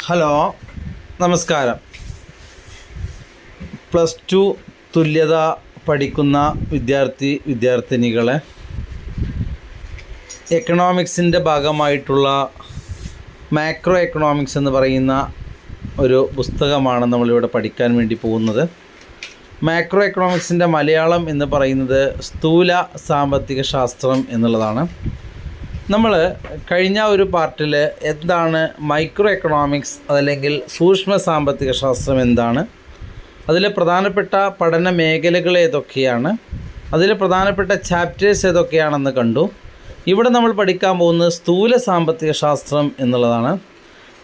Hello, നമസ്കാരം. +2 തുല്യത പഠിക്കുന്ന വിദ്യാർത്ഥിനികളെ എക്കണോമിക്സിൻ്റെ ഭാഗമായിട്ടുള്ള മാക്രോ എക്കണോമിക്സ് എന്ന് പറയുന്ന ഒരു പുസ്തകമാണ് നമ്മളിവിടെ പഠിക്കാൻ വേണ്ടി പോകുന്നത്. മാക്രോ എക്കണോമിക്സിൻ്റെ മലയാളം എന്ന് പറയുന്നത് സ്ഥൂല സാമ്പത്തിക ശാസ്ത്രം എന്നുള്ളതാണ്. നമ്മൾ കഴിഞ്ഞ ഒരു പാർട്ടിൽ എന്താണ് മൈക്രോ എക്കണോമിക്സ് അതല്ലെങ്കിൽ സൂക്ഷ്മ സാമ്പത്തിക ശാസ്ത്രം എന്താണ്, അതിലെ പ്രധാനപ്പെട്ട പഠന മേഖലകൾ ഏതൊക്കെയാണ്, അതിലെ പ്രധാനപ്പെട്ട ചാപ്റ്റേഴ്സ് ഏതൊക്കെയാണെന്ന് കണ്ടു. ഇവിടെ നമ്മൾ പഠിക്കാൻ പോകുന്നത് സ്ഥൂല സാമ്പത്തിക ശാസ്ത്രം എന്നുള്ളതാണ്.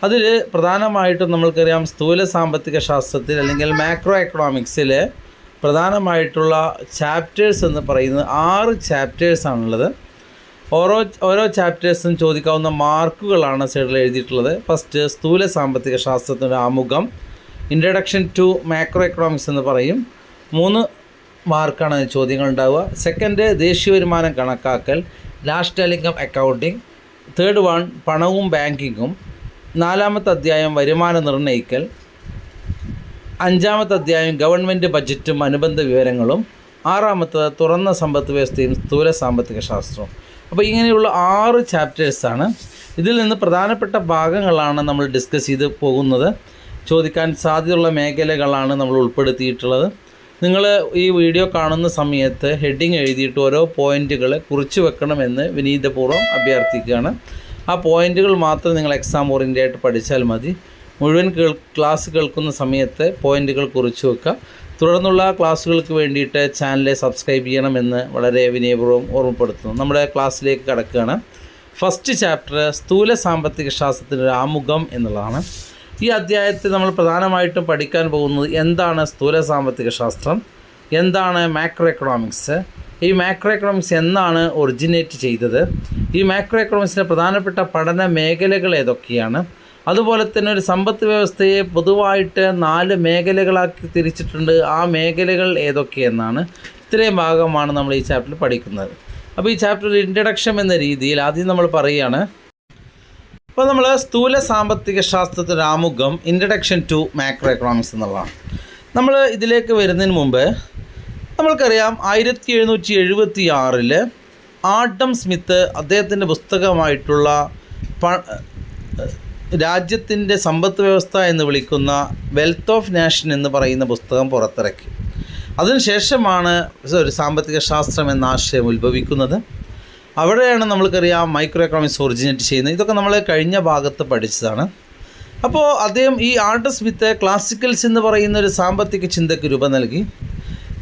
അതിൽ പ്രധാനമായിട്ടും നമ്മൾക്കറിയാം, സ്ഥൂല സാമ്പത്തിക ശാസ്ത്രത്തിൽ അല്ലെങ്കിൽ മാക്രോ എക്കണോമിക്സിൽ പ്രധാനമായിട്ടുള്ള ചാപ്റ്റേഴ്സ് എന്ന് പറയുന്നത് 6 ചാപ്റ്റേഴ്സാണുള്ളത്. ഓരോ ചാപ്റ്റേഴ്സും ചോദിക്കാവുന്ന മാർക്കുകളാണ് സൈഡിൽ എഴുതിയിട്ടുള്ളത്. ഫസ്റ്റ് സ്ഥൂല സാമ്പത്തിക ശാസ്ത്രത്തിൻ്റെ ആമുഖം, ഇൻട്രഡക്ഷൻ ടു മാക്രോ എക്കണോമിക്സ് എന്ന് പറയും. 3 മാർക്കാണ് ചോദ്യങ്ങൾ ഉണ്ടാവുക. സെക്കൻഡ് ദേശീയ വരുമാനം കണക്കാക്കൽ, national income accounting. Third one പണവും ബാങ്കിങ്ങും. 4-ാമത്തെ അധ്യായം വരുമാനം നിർണ്ണയിക്കൽ. 5-ാമത്തെ അധ്യായം ഗവൺമെൻറ് ബജറ്റും അനുബന്ധ വിവരങ്ങളും. 6-ാമത്തത് തുറന്ന സമ്പദ് വ്യവസ്ഥയും സ്ഥൂല സാമ്പത്തിക ശാസ്ത്രവും. അപ്പോൾ ഇങ്ങനെയുള്ള 6 ചാപ്റ്റേഴ്സാണ്. ഇതിൽ നിന്ന് പ്രധാനപ്പെട്ട ഭാഗങ്ങളാണ് നമ്മൾ ഡിസ്കസ് ചെയ്ത് പോകുന്നത്. ചോദിക്കാൻ സാധ്യതയുള്ള മേഖലകളാണ് നമ്മൾ ഉൾപ്പെടുത്തിയിട്ടുള്ളത്. നിങ്ങൾ ഈ വീഡിയോ കാണുന്ന സമയത്ത് ഹെഡിങ് എഴുതിയിട്ട് ഓരോ പോയിൻറ്റുകൾ കുറിച്ച് വെക്കണമെന്ന് വിനീതപൂർവ്വം അഭ്യർത്ഥിക്കുകയാണ്. ആ പോയിൻറ്റുകൾ മാത്രം നിങ്ങൾ എക്സാം ഓറിയൻ്റായിട്ട് പഠിച്ചാൽ മതി. മുഴുവൻ ക്ലാസ് കേൾക്കുന്ന സമയത്ത് പോയിൻറ്റുകൾ കുറിച്ച് വെക്കുക. തുടർന്നുള്ള ക്ലാസ്സുകൾക്ക് വേണ്ടിയിട്ട് ചാനൽ സബ്സ്ക്രൈബ് ചെയ്യണമെന്ന് വളരെ വിനയപൂർവ്വം ഓർമ്മപ്പെടുത്തുന്നു. നമ്മുടെ ക്ലാസ്സിലേക്ക് കടക്കുകയാണ്. ഫസ്റ്റ് ചാപ്റ്റർ സ്ഥൂല സാമ്പത്തിക ശാസ്ത്രത്തിൻ്റെ ഒരു ആമുഖം എന്നുള്ളതാണ്. ഈ അധ്യായത്തിൽ നമ്മൾ പ്രധാനമായിട്ടും പഠിക്കാൻ പോകുന്നത് എന്താണ് സ്ഥൂല സാമ്പത്തിക ശാസ്ത്രം, എന്താണ് മാക്രോ എക്കണോമിക്സ്, ഈ മാക്രോ എക്കണോമിക്സ് എന്നാണ് ഒറിജിനേറ്റ് ചെയ്തത്, ഈ മാക്രോ എക്കണോമിക്സിൻ്റെ പ്രധാനപ്പെട്ട പഠന മേഖലകൾ ഏതൊക്കെയാണ്, അതുപോലെ തന്നെ ഒരു സമ്പദ് വ്യവസ്ഥയെ പൊതുവായിട്ട് 4 മേഖലകളാക്കി തിരിച്ചിട്ടുണ്ട്. ആ മേഖലകൾ ഏതൊക്കെയെന്നാണ്. ഇത്രയും ഭാഗമാണ് നമ്മൾ ഈ ചാപ്റ്ററിൽ പഠിക്കുന്നത്. അപ്പോൾ ഈ ചാപ്റ്റർ ഇൻട്രഡക്ഷൻ എന്ന രീതിയിൽ ആദ്യം നമ്മൾ പറയുകയാണ്. അപ്പോൾ നമ്മൾ സ്ഥൂല സാമ്പത്തിക ശാസ്ത്രത്തിൻ്റെ ആമുഖം, ഇൻട്രഡക്ഷൻ ടു മാക്രോ എക്കണോമിക്സ് എന്നുള്ളതാണ്. നമ്മൾ ഇതിലേക്ക് വരുന്നതിന് മുമ്പ് നമ്മൾക്കറിയാം 1776 ആഡം സ്മിത്ത് അദ്ദേഹത്തിൻ്റെ പുസ്തകമായിട്ടുള്ള രാജ്യത്തിൻ്റെ സമ്പദ് വ്യവസ്ഥ എന്ന് വിളിക്കുന്ന വെൽത്ത് ഓഫ് നാഷൻ എന്ന് പറയുന്ന പുസ്തകം പുറത്തിറക്കി. അതിനുശേഷമാണ് ഒരു സാമ്പത്തിക ശാസ്ത്രം എന്ന ആശയം ഉത്ഭവിക്കുന്നത്. അവിടെയാണ് നമ്മൾക്കറിയാം മൈക്രോ എക്കണോമിക്സ് ഒറിജിനേറ്റ് ചെയ്യുന്നത്. ഇതൊക്കെ നമ്മൾ കഴിഞ്ഞ ഭാഗത്ത് പഠിച്ചതാണ്. അപ്പോൾ അദ്ദേഹം ഈ ആഡം സ്മിത്ത് ക്ലാസിക്കൽസ് എന്ന് പറയുന്ന ഒരു സാമ്പത്തിക ചിന്തയ്ക്ക് രൂപം നൽകി.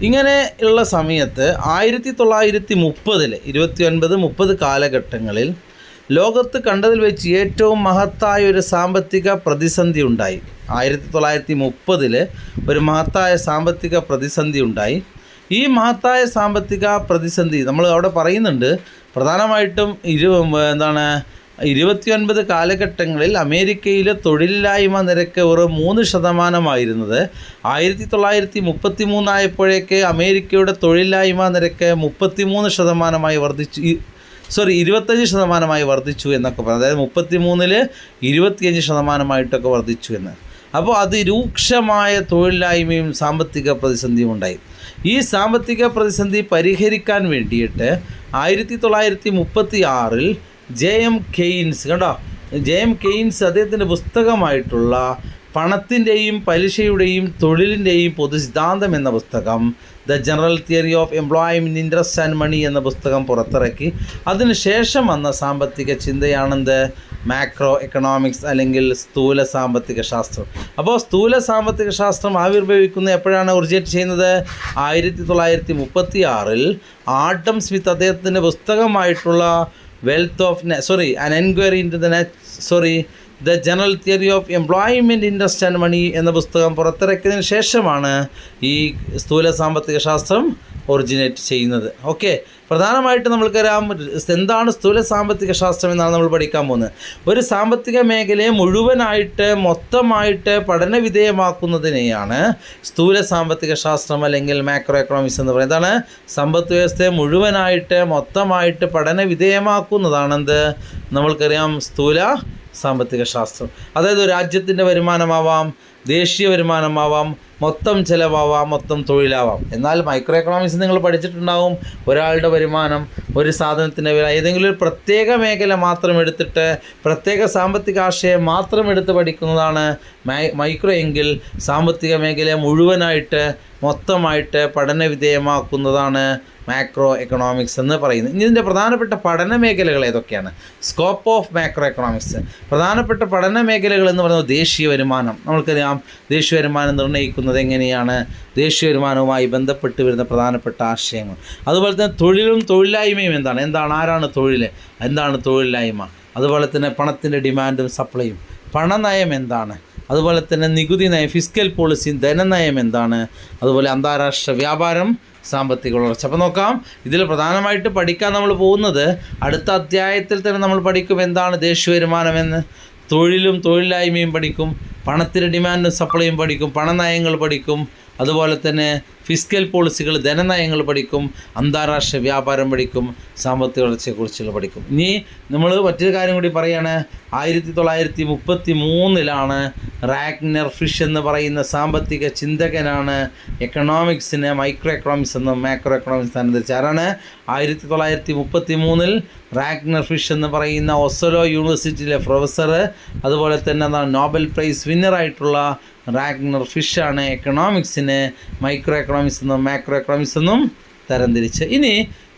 ഇങ്ങനെ ഉള്ള സമയത്ത് 1930 29-30 കാലഘട്ടങ്ങളിൽ ലോകത്ത് കണ്ടതിൽ വെച്ച് ഏറ്റവും മഹത്തായ ഒരു സാമ്പത്തിക പ്രതിസന്ധി ഉണ്ടായി. 1930 ഒരു മഹത്തായ സാമ്പത്തിക പ്രതിസന്ധി ഉണ്ടായി. ഈ മഹത്തായ സാമ്പത്തിക പ്രതിസന്ധി നമ്മൾ അവിടെ പറയുന്നുണ്ട്. പ്രധാനമായിട്ടും 29 കാലഘട്ടങ്ങളിൽ അമേരിക്കയിലെ തൊഴിലില്ലായ്മ നിരക്ക് ഒരു 3% 1933 ആയപ്പോഴേക്ക് അമേരിക്കയുടെ തൊഴിലില്ലായ്മ നിരക്ക് 33% വർദ്ധിച്ചു. 25% വർദ്ധിച്ചു എന്നൊക്കെ പറഞ്ഞു. അതായത് 33-ൽ 25% വർദ്ധിച്ചു എന്ന്. അപ്പോൾ അതിരൂക്ഷമായ തൊഴിലില്ലായ്മയും സാമ്പത്തിക പ്രതിസന്ധിയും ഉണ്ടായി. ഈ സാമ്പത്തിക പ്രതിസന്ധി പരിഹരിക്കാൻ വേണ്ടിയിട്ട് 1936 ജെ.എം. കെയ്ൻസ് അദ്ദേഹത്തിൻ്റെ പുസ്തകമായിട്ടുള്ള പണത്തിൻ്റെയും പലിശയുടെയും തൊഴിലിൻ്റെയും പൊതുസിദ്ധാന്തം എന്ന പുസ്തകം, the general theory of employment, interest and money എന്ന പുസ്തകം പുറത്തിറക്കി. അതിനുശേഷം വന്ന സാമ്പത്തിക ചിന്തയാണെന്ത്? മാക്രോ എക്കണോമിക്സ് അല്ലെങ്കിൽ സ്ഥൂല സാമ്പത്തിക ശാസ്ത്രം. അപ്പോൾ സ്ഥൂല സാമ്പത്തിക ശാസ്ത്രം ആവിർഭവിക്കുന്നത് എപ്പോഴാണ് ഒറിജിനേറ്റ് ചെയ്യുന്നത്? 1936 ആഡം സ്മിത്ത് അദ്ദേഹത്തിൻ്റെ പുസ്തകമായിട്ടുള്ള an enquiry into the general theory of employment, interest and money എന്ന പുസ്തകം പുറത്തിറക്കിയതിന് ശേഷമാണ് ഈ സ്ഥൂല സാമ്പത്തിക ശാസ്ത്രം ഒറിജിനേറ്റ് ചെയ്യുന്നത്. ഓക്കെ, പ്രധാനമായിട്ട് നമ്മൾക്കറിയാം എന്താണ് സ്ഥൂല സാമ്പത്തിക ശാസ്ത്രം എന്നാണ് നമ്മൾ പഠിക്കാൻ പോകുന്നത്. ഒരു സാമ്പത്തിക മേഖലയെ മുഴുവനായിട്ട് മൊത്തമായിട്ട് പഠന വിധേയമാക്കുന്നതിനെയാണ് സ്ഥൂല സാമ്പത്തിക ശാസ്ത്രം അല്ലെങ്കിൽ മാക്രോ എക്കണോമിക്സ് എന്ന് പറയുന്നത്. എന്താണ്? സമ്പദ് വ്യവസ്ഥയെ മുഴുവനായിട്ട് മൊത്തമായിട്ട് പഠന വിധേയമാക്കുന്നതാണെന്ത് നമ്മൾക്കറിയാം സ്ഥൂല സാമ്പത്തിക ശാസ്ത്രം. അതായത് ഒരു രാജ്യത്തിൻ്റെ വരുമാനമാവാം, ദേശീയ വരുമാനമാവാം, മൊത്തം ചിലവാവാം, മൊത്തം തൊഴിലാവാം. എന്നാൽ മൈക്രോ എക്കണോമിക്സ് നിങ്ങൾ പഠിച്ചിട്ടുണ്ടാവും, ഒരാളുടെ വരുമാനം, ഒരു സാധനത്തിൻ്റെ വില, ഏതെങ്കിലും ഒരു പ്രത്യേക മേഖല മാത്രം എടുത്തിട്ട് പ്രത്യേക സാമ്പത്തിക ആശയം മാത്രം എടുത്ത് പഠിക്കുന്നതാണ് മൈക്രോ എങ്കിൽ സാമ്പത്തിക മേഖലയെ മുഴുവനായിട്ട് മൊത്തമായിട്ട് പഠന വിധേയമാക്കുന്നതാണ് മാക്രോ എക്കണോമിക്സ് എന്ന് പറയുന്നത്. ഇതിൻ്റെ പ്രധാനപ്പെട്ട പഠന മേഖലകൾ ഏതൊക്കെയാണ്? സ്കോപ്പ് ഓഫ് മാക്രോ എക്കണോമിക്സ് പ്രധാനപ്പെട്ട പഠന മേഖലകൾ എന്ന് പറയുന്നത് ദേശീയ വരുമാനം. നമ്മൾക്കറിയാം ദേശീയ വരുമാനം നിർണ്ണയിക്കുന്നത് എങ്ങനെയാണ്, ദേശീയ വരുമാനവുമായി ബന്ധപ്പെട്ട് വരുന്ന പ്രധാനപ്പെട്ട ആശയങ്ങൾ. അതുപോലെ തന്നെ തൊഴിലും തൊഴിലില്ലായ്മയും എന്താണ് ആരാണ് തൊഴിൽ, എന്താണ് തൊഴിലില്ലായ്മ, അതുപോലെ തന്നെ പണത്തിൻ്റെ ഡിമാൻഡും സപ്ലൈയും, പണനയം എന്താണ്, അതുപോലെ തന്നെ നികുതി നയം, ഫിസ്ക്കൽ പോളിസി, ധനനയം എന്താണ്, അതുപോലെ അന്താരാഷ്ട്ര വ്യാപാരം, സാമ്പത്തിക വളർച്ച. അപ്പോൾ നോക്കാം, ഇതിൽ പ്രധാനമായിട്ട് പഠിക്കാൻ നമ്മൾ പോകുന്നത് അടുത്ത അധ്യായത്തിൽ തന്നെ നമ്മൾ പഠിക്കും എന്താണ് ദേശീയ വരുമാനമെന്ന്, തൊഴിലും തൊഴിലില്ലായ്മയും പഠിക്കും, പണത്തിൻ്റെ ഡിമാൻഡും സപ്ലൈയും പഠിക്കും, പണനയങ്ങൾ പഠിക്കും, അതുപോലെ തന്നെ ഫിസ്ക്കൽ പോളിസികൾ, ധനനയങ്ങൾ പഠിക്കും, അന്താരാഷ്ട്ര വ്യാപാരം പഠിക്കും, സാമ്പത്തിക വളർച്ചയെക്കുറിച്ചുള്ള പഠിക്കും. ഇനി നമ്മൾ മറ്റൊരു കാര്യം കൂടി പറയുകയാണ്, 1933 റാഗ്നർ ഫിഷ് എന്ന് പറയുന്ന സാമ്പത്തിക ചിന്തകനാണ് എക്കണോമിക്സിനെ മൈക്രോ എക്കണോമിക്സ് എന്നും മാക്രോ എക്കണോമിക്സ് തരംതിരിച്ചത്. ആരാണ്? 1933 റാഗ്നർ ഫിഷ് എന്ന് പറയുന്ന ഒസ്ലോ യൂണിവേഴ്സിറ്റിയിലെ പ്രൊഫസർ, അതുപോലെ തന്നെ നോബൽ പ്രൈസ് വിന്നറായിട്ടുള്ള റാഗ്നർ ഫിഷാണ് എക്കണോമിക്സിനെ മൈക്രോ എക്കണോമിക്സ് എന്നും മാക്രോ എക്കണോമിക്സ് എന്നും തരംതിരിച്ച്. ഇനി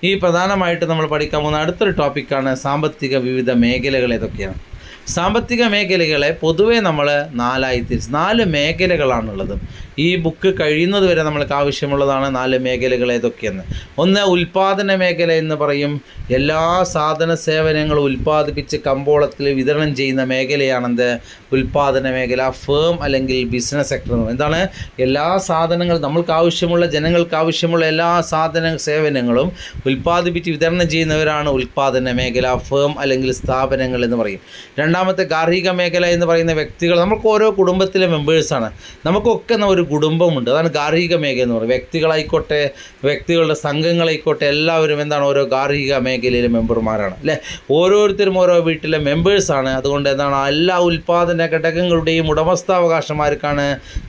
ഈ പ്രധാനമായിട്ട് നമ്മൾ പഠിക്കാൻ പോകുന്ന അടുത്തൊരു ടോപ്പിക്കാണ് സാമ്പത്തിക വിവിധ മേഖലകൾ ഏതൊക്കെയാണ്. സാമ്പത്തിക മേഖലകളെ പൊതുവേ നമ്മൾ 4 തിരിച്ച് 4 മേഖലകളാണുള്ളത്. ഈ ബുക്ക് കഴിയുന്നത് വരെ നമ്മൾക്ക് ആവശ്യമുള്ളതാണ് 4 മേഖലകൾ ഏതൊക്കെയെന്ന്. ഒന്ന് ഉൽപ്പാദന മേഖല എന്ന് പറയും. എല്ലാ സാധന സേവനങ്ങളും ഉൽപ്പാദിപ്പിച്ച് കമ്പോളത്തിൽ വിതരണം ചെയ്യുന്ന മേഖലയാണെന്ത്? ഉൽപ്പാദന മേഖല. ഫേം അല്ലെങ്കിൽ ബിസിനസ് സെക്ടർ. എന്താണ്? എല്ലാ സാധനങ്ങളും നമ്മൾക്ക് ആവശ്യമുള്ള, ജനങ്ങൾക്ക് ആവശ്യമുള്ള എല്ലാ സേവനങ്ങളും ഉൽപ്പാദിപ്പിച്ച് വിതരണം ചെയ്യുന്നവരാണ് ഉൽപ്പാദന മേഖല, ഫേം അല്ലെങ്കിൽ സ്ഥാപനങ്ങൾ എന്ന് പറയും. രണ്ടാമത്തെ ഗാർഹിക മേഖല എന്ന് പറയുന്ന വ്യക്തികൾ. നമുക്ക് ഓരോ കുടുംബത്തിലെ മെമ്പേഴ്സാണ്, നമുക്കൊക്കെ ഒരു കുടുംബമുണ്ട്, അതാണ് ഗാർഹിക മേഖല എന്ന് പറയുന്നത്. വ്യക്തികളായിക്കോട്ടെ, വ്യക്തികളുടെ സംഘങ്ങളായിക്കോട്ടെ, എല്ലാവരും എന്താണ്? ഓരോ ഗാർഹിക മേഖലയിലെ മെമ്പർമാരാണ് അല്ലേ. ഓരോരുത്തരും ഓരോ വീട്ടിലെ മെമ്പേഴ്സാണ്. അതുകൊണ്ട് എന്താണ്? എല്ലാ ഉൽപ്പാദന ഘടകങ്ങളുടെയും ഉടമസ്ഥാവകാശമാർക്കാണ്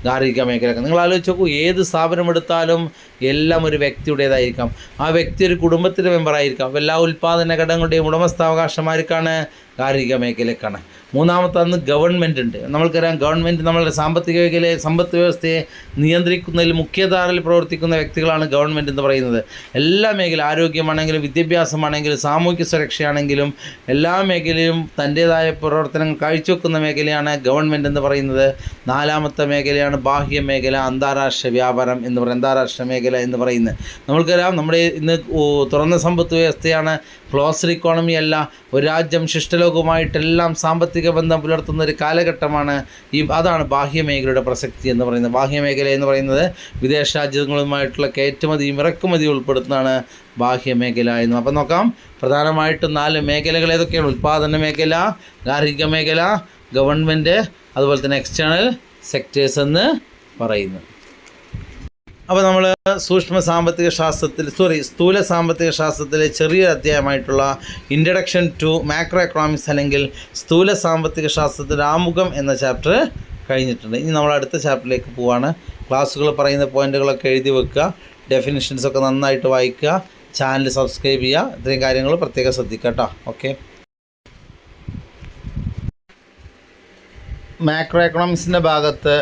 ഗാർഹിക മേഖല. നിങ്ങൾ ആലോചിച്ച് നോക്കൂ, ഏത് സ്ഥാപനം എടുത്താലും എല്ലാം ഒരു വ്യക്തിയുടേതായിരിക്കാം, ആ വ്യക്തി ഒരു കുടുംബത്തിൻ്റെ മെമ്പറായിരിക്കാം. എല്ലാ ഉൽപ്പാദന ഘടകങ്ങളുടെയും ഉടമസ്ഥാവകാശമാർക്കാണ് ഗാർഹിക മേഖലക്കാണ്. മൂന്നാമത്തെ ഗവൺമെൻറ് ഉണ്ട്. നമ്മൾക്കറിയാം, ഗവൺമെൻറ് നമ്മളുടെ സാമ്പത്തിക മേഖലയെ, സമ്പദ് വ്യവസ്ഥയെ നിയന്ത്രിക്കുന്നതിൽ മുഖ്യധാരയിൽ പ്രവർത്തിക്കുന്ന വ്യക്തികളാണ് ഗവൺമെൻറ് എന്ന് പറയുന്നത്. എല്ലാ മേഖല, ആരോഗ്യമാണെങ്കിലും വിദ്യാഭ്യാസമാണെങ്കിലും സാമൂഹ്യ സുരക്ഷയാണെങ്കിലും എല്ലാ മേഖലയിലും തൻ്റേതായ പ്രവർത്തനങ്ങൾ കാഴ്ചവെക്കുന്ന മേഖലയാണ് ഗവൺമെൻറ് എന്ന് പറയുന്നത്. നാലാമത്തെ മേഖലയാണ് ബാഹ്യ മേഖല, അന്താരാഷ്ട്ര വ്യാപാരം എന്ന് പറയുന്നത്, അന്താരാഷ്ട്ര മേഖല എന്ന് പറയുന്നത്. നമ്മൾക്കറിയാം, നമ്മുടെ ഇന്ന് തുറന്ന സമ്പദ് വ്യവസ്ഥയാണ്, ക്ലോസ്ഡ് ഇക്കോണമി അല്ല. ഒരു രാജ്യം ശിഷ്ടലോകവുമായിട്ടെല്ലാം സാമ്പത്തിക ബന്ധം പുലർത്തുന്ന ഒരു കാലഘട്ടമാണ് അതാണ് ബാഹ്യമേഖലയുടെ പ്രസക്തി എന്ന് പറയുന്നത്. ബാഹ്യമേഖല എന്ന് പറയുന്നത് വിദേശ രാജ്യങ്ങളുമായിട്ടുള്ള കയറ്റുമതിയും ഇറക്കുമതിയും ഉൾപ്പെടുത്തുന്നതാണ് ബാഹ്യമേഖല എന്ന്. അപ്പം നോക്കാം, പ്രധാനമായിട്ടും 4 മേഖലകൾ ഏതൊക്കെയാണ്? ഉൽപ്പാദന മേഖല, ഗാർഹിക മേഖല, ഗവൺമെൻറ്, അതുപോലെ തന്നെ എക്സ്റ്റേണൽ സെക്ടേഴ്സ് എന്ന് പറയുന്നു. അപ്പോൾ നമ്മൾ സ്ഥൂല സാമ്പത്തിക ശാസ്ത്രത്തിലെ ചെറിയൊരു അധ്യായമായിട്ടുള്ള ഇൻട്രഡക്ഷൻ ടു മാക്രോ എക്കണോമിക്സ് അല്ലെങ്കിൽ സ്ഥൂല സാമ്പത്തിക ശാസ്ത്രത്തിൻ്റെ ആമുഖം എന്ന ചാപ്റ്റർ കഴിഞ്ഞിട്ടുണ്ട്. ഇനി നമ്മൾ അടുത്ത ചാപ്റ്ററിലേക്ക് പോവാണ്. ക്ലാസ്സുകൾ പറയുന്ന പോയിന്റുകളൊക്കെ എഴുതി വെക്കുക, ഡെഫിനിഷൻസൊക്കെ നന്നായിട്ട് വായിക്കുക, ചാനൽ സബ്സ്ക്രൈബ് ചെയ്യുക. ഇത്രയും കാര്യങ്ങൾ പ്രത്യേകം ശ്രദ്ധിക്കുക കേട്ടോ. ഓക്കെ, മാക്രോ എക്കണോമിക്സിൻ്റെ ഭാഗത്ത്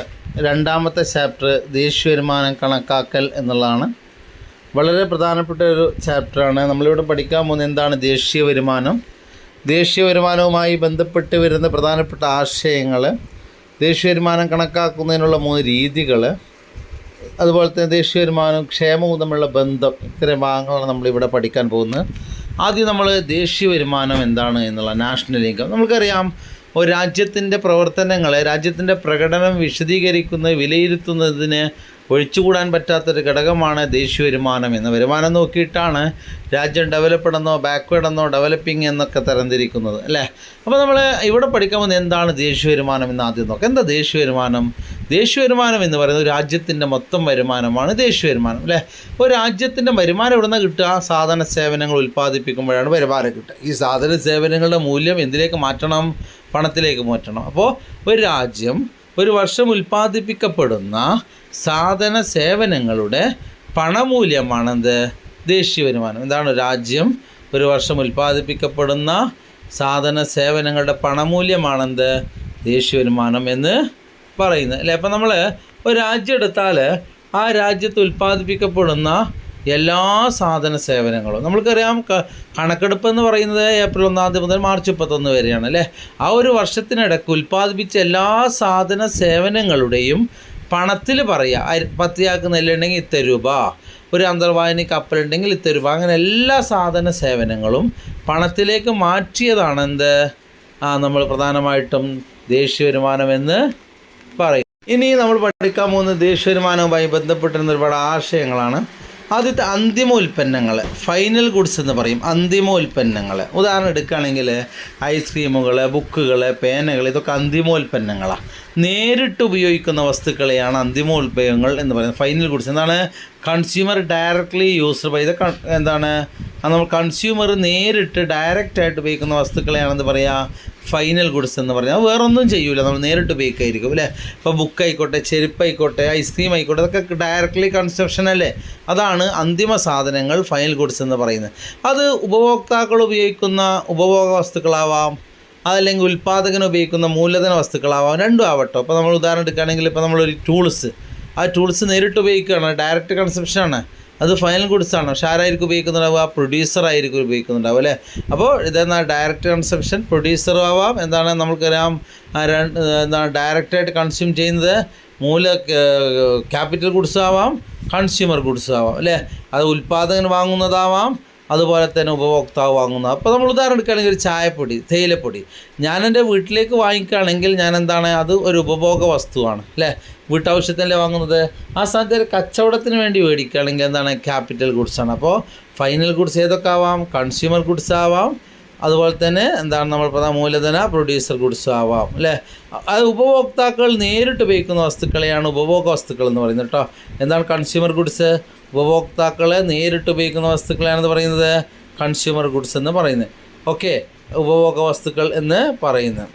രണ്ടാമത്തെ ചാപ്റ്റർ ദേശീയ വരുമാനം കണക്കാക്കൽ എന്നുള്ളതാണ്. വളരെ പ്രധാനപ്പെട്ട ഒരു ചാപ്റ്ററാണ്. നമ്മളിവിടെ പഠിക്കാൻ പോകുന്നത് എന്താണ് ദേശീയ വരുമാനം, ദേശീയ വരുമാനവുമായി ബന്ധപ്പെട്ട് വരുന്ന പ്രധാനപ്പെട്ട ആശയങ്ങൾ, ദേശീയ വരുമാനം കണക്കാക്കുന്നതിനുള്ള 3 രീതികൾ, അതുപോലെ തന്നെ ദേശീയ വരുമാനവും ക്ഷേമവും തമ്മിലുള്ള ബന്ധം. ഇത്തരം ഭാഗങ്ങളാണ് നമ്മളിവിടെ പഠിക്കാൻ പോകുന്നത്. ആദ്യം നമ്മൾ ദേശീയ വരുമാനം എന്താണ് എന്നുള്ള നാഷണൽ ഇൻകം. നമുക്കറിയാം, ഒരു രാജ്യത്തിൻ്റെ പ്രവർത്തനങ്ങളെ, രാജ്യത്തിൻ്റെ പ്രകടനം വിശദീകരിക്കുന്ന വിലയിരുത്തുന്നതിന് ഒഴിച്ചുകൂടാൻ പറ്റാത്തൊരു ഘടകമാണ് ദേശീയ വരുമാനം എന്ന. വരുമാനം നോക്കിയിട്ടാണ് രാജ്യം ഡെവലപ്ഡ് എന്നോ ബാക്ക്വേർഡ് എന്നോ ഡെവലപ്പിംഗ് എന്നൊക്കെ തരംതിരിക്കുന്നത് അല്ലേ. അപ്പോൾ നമ്മൾ ഇവിടെ പഠിക്കാൻ പോകുന്നത് എന്താണ് ദേശീയ വരുമാനം എന്ന് ആദ്യം നോക്കാം. എന്താ ദേശീയ വരുമാനം? ദേശീയ വരുമാനം എന്ന് പറയുന്നത് രാജ്യത്തിൻ്റെ മൊത്തം വരുമാനമാണ് ദേശീയ വരുമാനം അല്ലേ. ഒരു രാജ്യത്തിൻ്റെ വരുമാനം എവിടെ നിന്നാണ് കിട്ടുക? സാധന സേവനങ്ങൾ ഉൽപ്പാദിപ്പിക്കുമ്പോഴാണ് വരുമാനം കിട്ടുക. ഈ സാധന സേവനങ്ങളുടെ മൂല്യം എന്തിലേക്ക് മാറ്റണം? പണത്തിലേക്ക് മാറ്റണം. അപ്പോൾ ഒരു രാജ്യം ഒരു വർഷം ഉൽപ്പാദിപ്പിക്കപ്പെടുന്ന സാധന സേവനങ്ങളുടെ പണമൂല്യമാണെന്ത്? ദേശീയ വരുമാനം. എന്താണ്? രാജ്യം ഒരു വർഷം ഉൽപ്പാദിപ്പിക്കപ്പെടുന്ന സാധന സേവനങ്ങളുടെ പണമൂല്യമാണെന്ത്? ദേശീയ വരുമാനം എന്ന് പറയുന്നത് അല്ലേ. അപ്പം നമ്മൾ ഒരു രാജ്യം എടുത്താൽ ആ രാജ്യത്ത് ഉൽപ്പാദിപ്പിക്കപ്പെടുന്ന എല്ലാ സാധന സേവനങ്ങളും നമ്മൾക്കറിയാം. കണക്കെടുപ്പ് എന്ന് പറയുന്നത് ഏപ്രിൽ 1 മുതൽ മാർച്ച് 31 വരെയാണ് അല്ലേ. ആ ഒരു വർഷത്തിനിടയ്ക്ക് ഉൽപ്പാദിപ്പിച്ച എല്ലാ സാധന സേവനങ്ങളുടെയും പണത്തിൽ പറയുക. പത്തിയാൾക്ക് നെല്ലുണ്ടെങ്കിൽ ഇത്ര രൂപ, ഒരു അന്തർവാഹിനി കപ്പലുണ്ടെങ്കിൽ ഇത്ര രൂപ, അങ്ങനെ എല്ലാ സാധന സേവനങ്ങളും പണത്തിലേക്ക് മാറ്റിയതാണ് എന്ത്? നമ്മൾ പ്രധാനമായിട്ടും ദേശീയ വരുമാനം എന്ന് പറയും. ഇനി നമ്മൾ പഠിക്കാൻ പോകുന്ന ദേശീയ വരുമാനവുമായി ബന്ധപ്പെട്ടിരുന്ന ഒരുപാട് ആശയങ്ങളാണ്. ആദ്യത്തെ അന്തിമ ഉൽപ്പന്നങ്ങൾ, ഫൈനൽ ഗുഡ്സ് എന്ന് പറയും. അന്തിമ ഉൽപ്പന്നങ്ങൾ ഉദാഹരണം എടുക്കുകയാണെങ്കിൽ ഐസ്ക്രീമുകൾ, ബുക്കുകൾ, പേനകൾ, ഇതൊക്കെ അന്തിമോൽപ്പന്നങ്ങളാണ്. നേരിട്ട് ഉപയോഗിക്കുന്ന വസ്തുക്കളെയാണ് അന്തിമോൽപ്പന്നങ്ങൾ എന്ന് പറയുന്നത്. ഫൈനൽ ഗുഡ്സ് എന്താണ്? കൺസ്യൂമർ ഡയറക്റ്റ്ലി യൂസ്ഡ് ബൈ ഇതൊക്കെ എന്താണ്? നമ്മൾ കൺസ്യൂമർ നേരിട്ട് ഡയറക്റ്റായിട്ട് ഉപയോഗിക്കുന്ന വസ്തുക്കളെയാണെന്ന് പറയുക ഫൈനൽ ഗുഡ്സ് എന്ന് പറഞ്ഞാൽ. വേറൊന്നും ചെയ്യൂല, നമ്മൾ നേരിട്ട് ഉപയോഗിക്കായിരിക്കും അല്ലേ. ഇപ്പോൾ ബുക്കായിക്കോട്ടെ, ചെരുപ്പായിക്കോട്ടെ, ഐസ്ക്രീം ആയിക്കോട്ടെ, അതൊക്കെ ഡയറക്റ്റ്ലി കൺസപ്ഷൻ അല്ലേ. അതാണ് അന്തിമ സാധനങ്ങൾ, ഫൈനൽ ഗുഡ്സ് എന്ന് പറയുന്നത്. അത് ഉപഭോക്താക്കൾ ഉപയോഗിക്കുന്ന ഉപഭോഗ വസ്തുക്കളാവാം, അതല്ലെങ്കിൽ ഉൽപ്പാദകൻ ഉപയോഗിക്കുന്ന മൂലധന വസ്തുക്കളാവാം, രണ്ടും ആവട്ടോ. അപ്പോൾ നമ്മൾ ഉദാഹരണം എടുക്കുകയാണെങ്കിൽ ഇപ്പോൾ നമ്മളൊരു ടൂൾസ്, ആ ടൂൾസ് നേരിട്ട് ഉപയോഗിക്കുകയാണ്, ഡയറക്റ്റ് കൺസപ്ഷനാണ്, അത് ഫൈനൽ ഗുഡ്സാണ്. പക്ഷെ ആരായിരിക്കും ഉപയോഗിക്കുന്നുണ്ടാവുക? പ്രൊഡ്യൂസർ ആയിരിക്കും ഉപയോഗിക്കുന്നുണ്ടാവും അല്ലേ. അപ്പോൾ ഇതെന്നാൽ ഡയറക്റ്റ് കൺസപ്ഷൻ, പ്രൊഡ്യൂസറും ആവാം. എന്താണ് നമുക്കറിയാം, എന്താണ് ഡയറക്റ്റായിട്ട് കൺസ്യൂം ചെയ്യുന്നത് ക്യാപിറ്റൽ ഗുഡ്സ് ആവാം, കൺസ്യൂമർ ഗുഡ്സ് ആവാം അല്ലേ. അത് ഉൽപ്പാദകൻ വാങ്ങുന്നതാവാം, അതുപോലെ തന്നെ ഉപഭോക്താവ് വാങ്ങുന്നത്. അപ്പോൾ നമ്മൾ ഉദാഹരണം എടുക്കുകയാണെങ്കിൽ ഒരു ചായപ്പൊടി, തേയിലപ്പൊടി ഞാൻ എൻ്റെ വീട്ടിലേക്ക് വാങ്ങിക്കുകയാണെങ്കിൽ ഞാൻ എന്താണ്? അത് ഒരു ഉപഭോഗ വസ്തുവാണ് അല്ലേ. വീട്ടാവശ്യത്തിനല്ലേ വാങ്ങുന്നത്. ആ സ്ഥാനത്ത് ഒരു കച്ചവടത്തിന് വേണ്ടി മേടിക്കുകയാണെങ്കിൽ എന്താണ്? ക്യാപിറ്റൽ ഗുഡ്സാണ്. അപ്പോൾ ഫൈനൽ ഗുഡ്സ് ഏതൊക്കെ ആവാം? കൺസ്യൂമർ ഗുഡ്സ് ആവാം, അതുപോലെ തന്നെ എന്താണ് നമ്മൾ പറഞ്ഞ മൂലധന പ്രൊഡ്യൂസർ ഗുഡ്സ് ആവാം അല്ലേ. അത് ഉപഭോക്താക്കൾ നേരിട്ട് ഉപയോഗിക്കുന്ന വസ്തുക്കളെയാണ് ഉപഭോഗ വസ്തുക്കൾ എന്ന് പറയുന്നത് കേട്ടോ. എന്താണ് കൺസ്യൂമർ ഗുഡ്സ്? ഉപഭോക്താക്കളെ നേരിട്ട് ഉപയോഗിക്കുന്ന വസ്തുക്കളാണെന്ന് പറയുന്നത് കൺസ്യൂമർ ഗുഡ്സ് എന്ന് പറയുന്നത്. ഓക്കെ, ഉപഭോഗ വസ്തുക്കൾ എന്ന് പറയുന്നത്.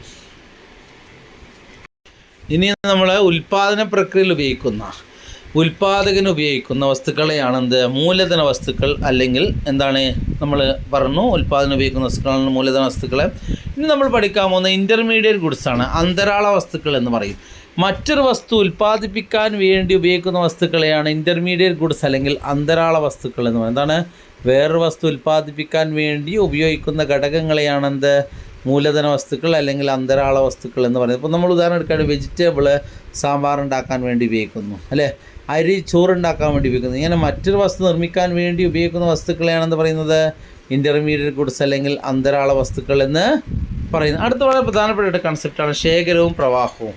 ഇനി നമ്മൾ ഉൽപ്പാദന പ്രക്രിയയിൽ ഉൽപ്പാദകന് ഉപയോഗിക്കുന്ന വസ്തുക്കളെയാണെന്ത്? മൂലധന വസ്തുക്കൾ, അല്ലെങ്കിൽ എന്താണ് നമ്മൾ പറഞ്ഞു ഉൽപ്പാദനം ഉപയോഗിക്കുന്ന വസ്തുക്കളാണ് മൂലധന വസ്തുക്കൾ. ഇനി നമ്മൾ പഠിക്കാൻ പോകുന്ന ഇൻ്റർമീഡിയറ്റ് ഗുഡ്സാണ്, അന്തരാള വസ്തുക്കൾ എന്ന് പറയും. മറ്റൊരു വസ്തു ഉൽപ്പാദിപ്പിക്കാൻ വേണ്ടി ഉപയോഗിക്കുന്ന വസ്തുക്കളെയാണ് ഇൻ്റർമീഡിയറ്റ് ഗുഡ്സ് അല്ലെങ്കിൽ അന്തരാള വസ്തുക്കൾ എന്ന് പറയുന്നത്. എന്താണ്? വേറൊരു വസ്തു ഉൽപ്പാദിപ്പിക്കാൻ വേണ്ടി ഉപയോഗിക്കുന്ന ഘടകങ്ങളെയാണെന്ത്? മൂലധന വസ്തുക്കൾ അല്ലെങ്കിൽ അന്തരാള വസ്തുക്കൾ എന്ന് പറയുന്നത്. ഇപ്പോൾ നമ്മൾ ഉദാഹരണം എടുക്കുകയാണെങ്കിൽ വെജിറ്റബിൾ സാമ്പാർ ഉണ്ടാക്കാൻ വേണ്ടി ഉപയോഗിക്കുന്നു അല്ലേ, അരി ചോറുണ്ടാക്കാൻ വേണ്ടി ഉപയോഗിക്കുന്നു. ഇങ്ങനെ മറ്റൊരു വസ്തു നിർമ്മിക്കാൻ വേണ്ടി ഉപയോഗിക്കുന്ന വസ്തുക്കളെയാണെന്ന് പറയുന്നത് ഇൻ്റർമീഡിയറ്റ് ഗുഡ്സ് അല്ലെങ്കിൽ അന്തരാള വസ്തുക്കൾ എന്ന് പറയുന്നത്. അടുത്ത വളരെ പ്രധാനപ്പെട്ട കൺസെപ്റ്റാണ് ശേഖരവും പ്രവാഹവും.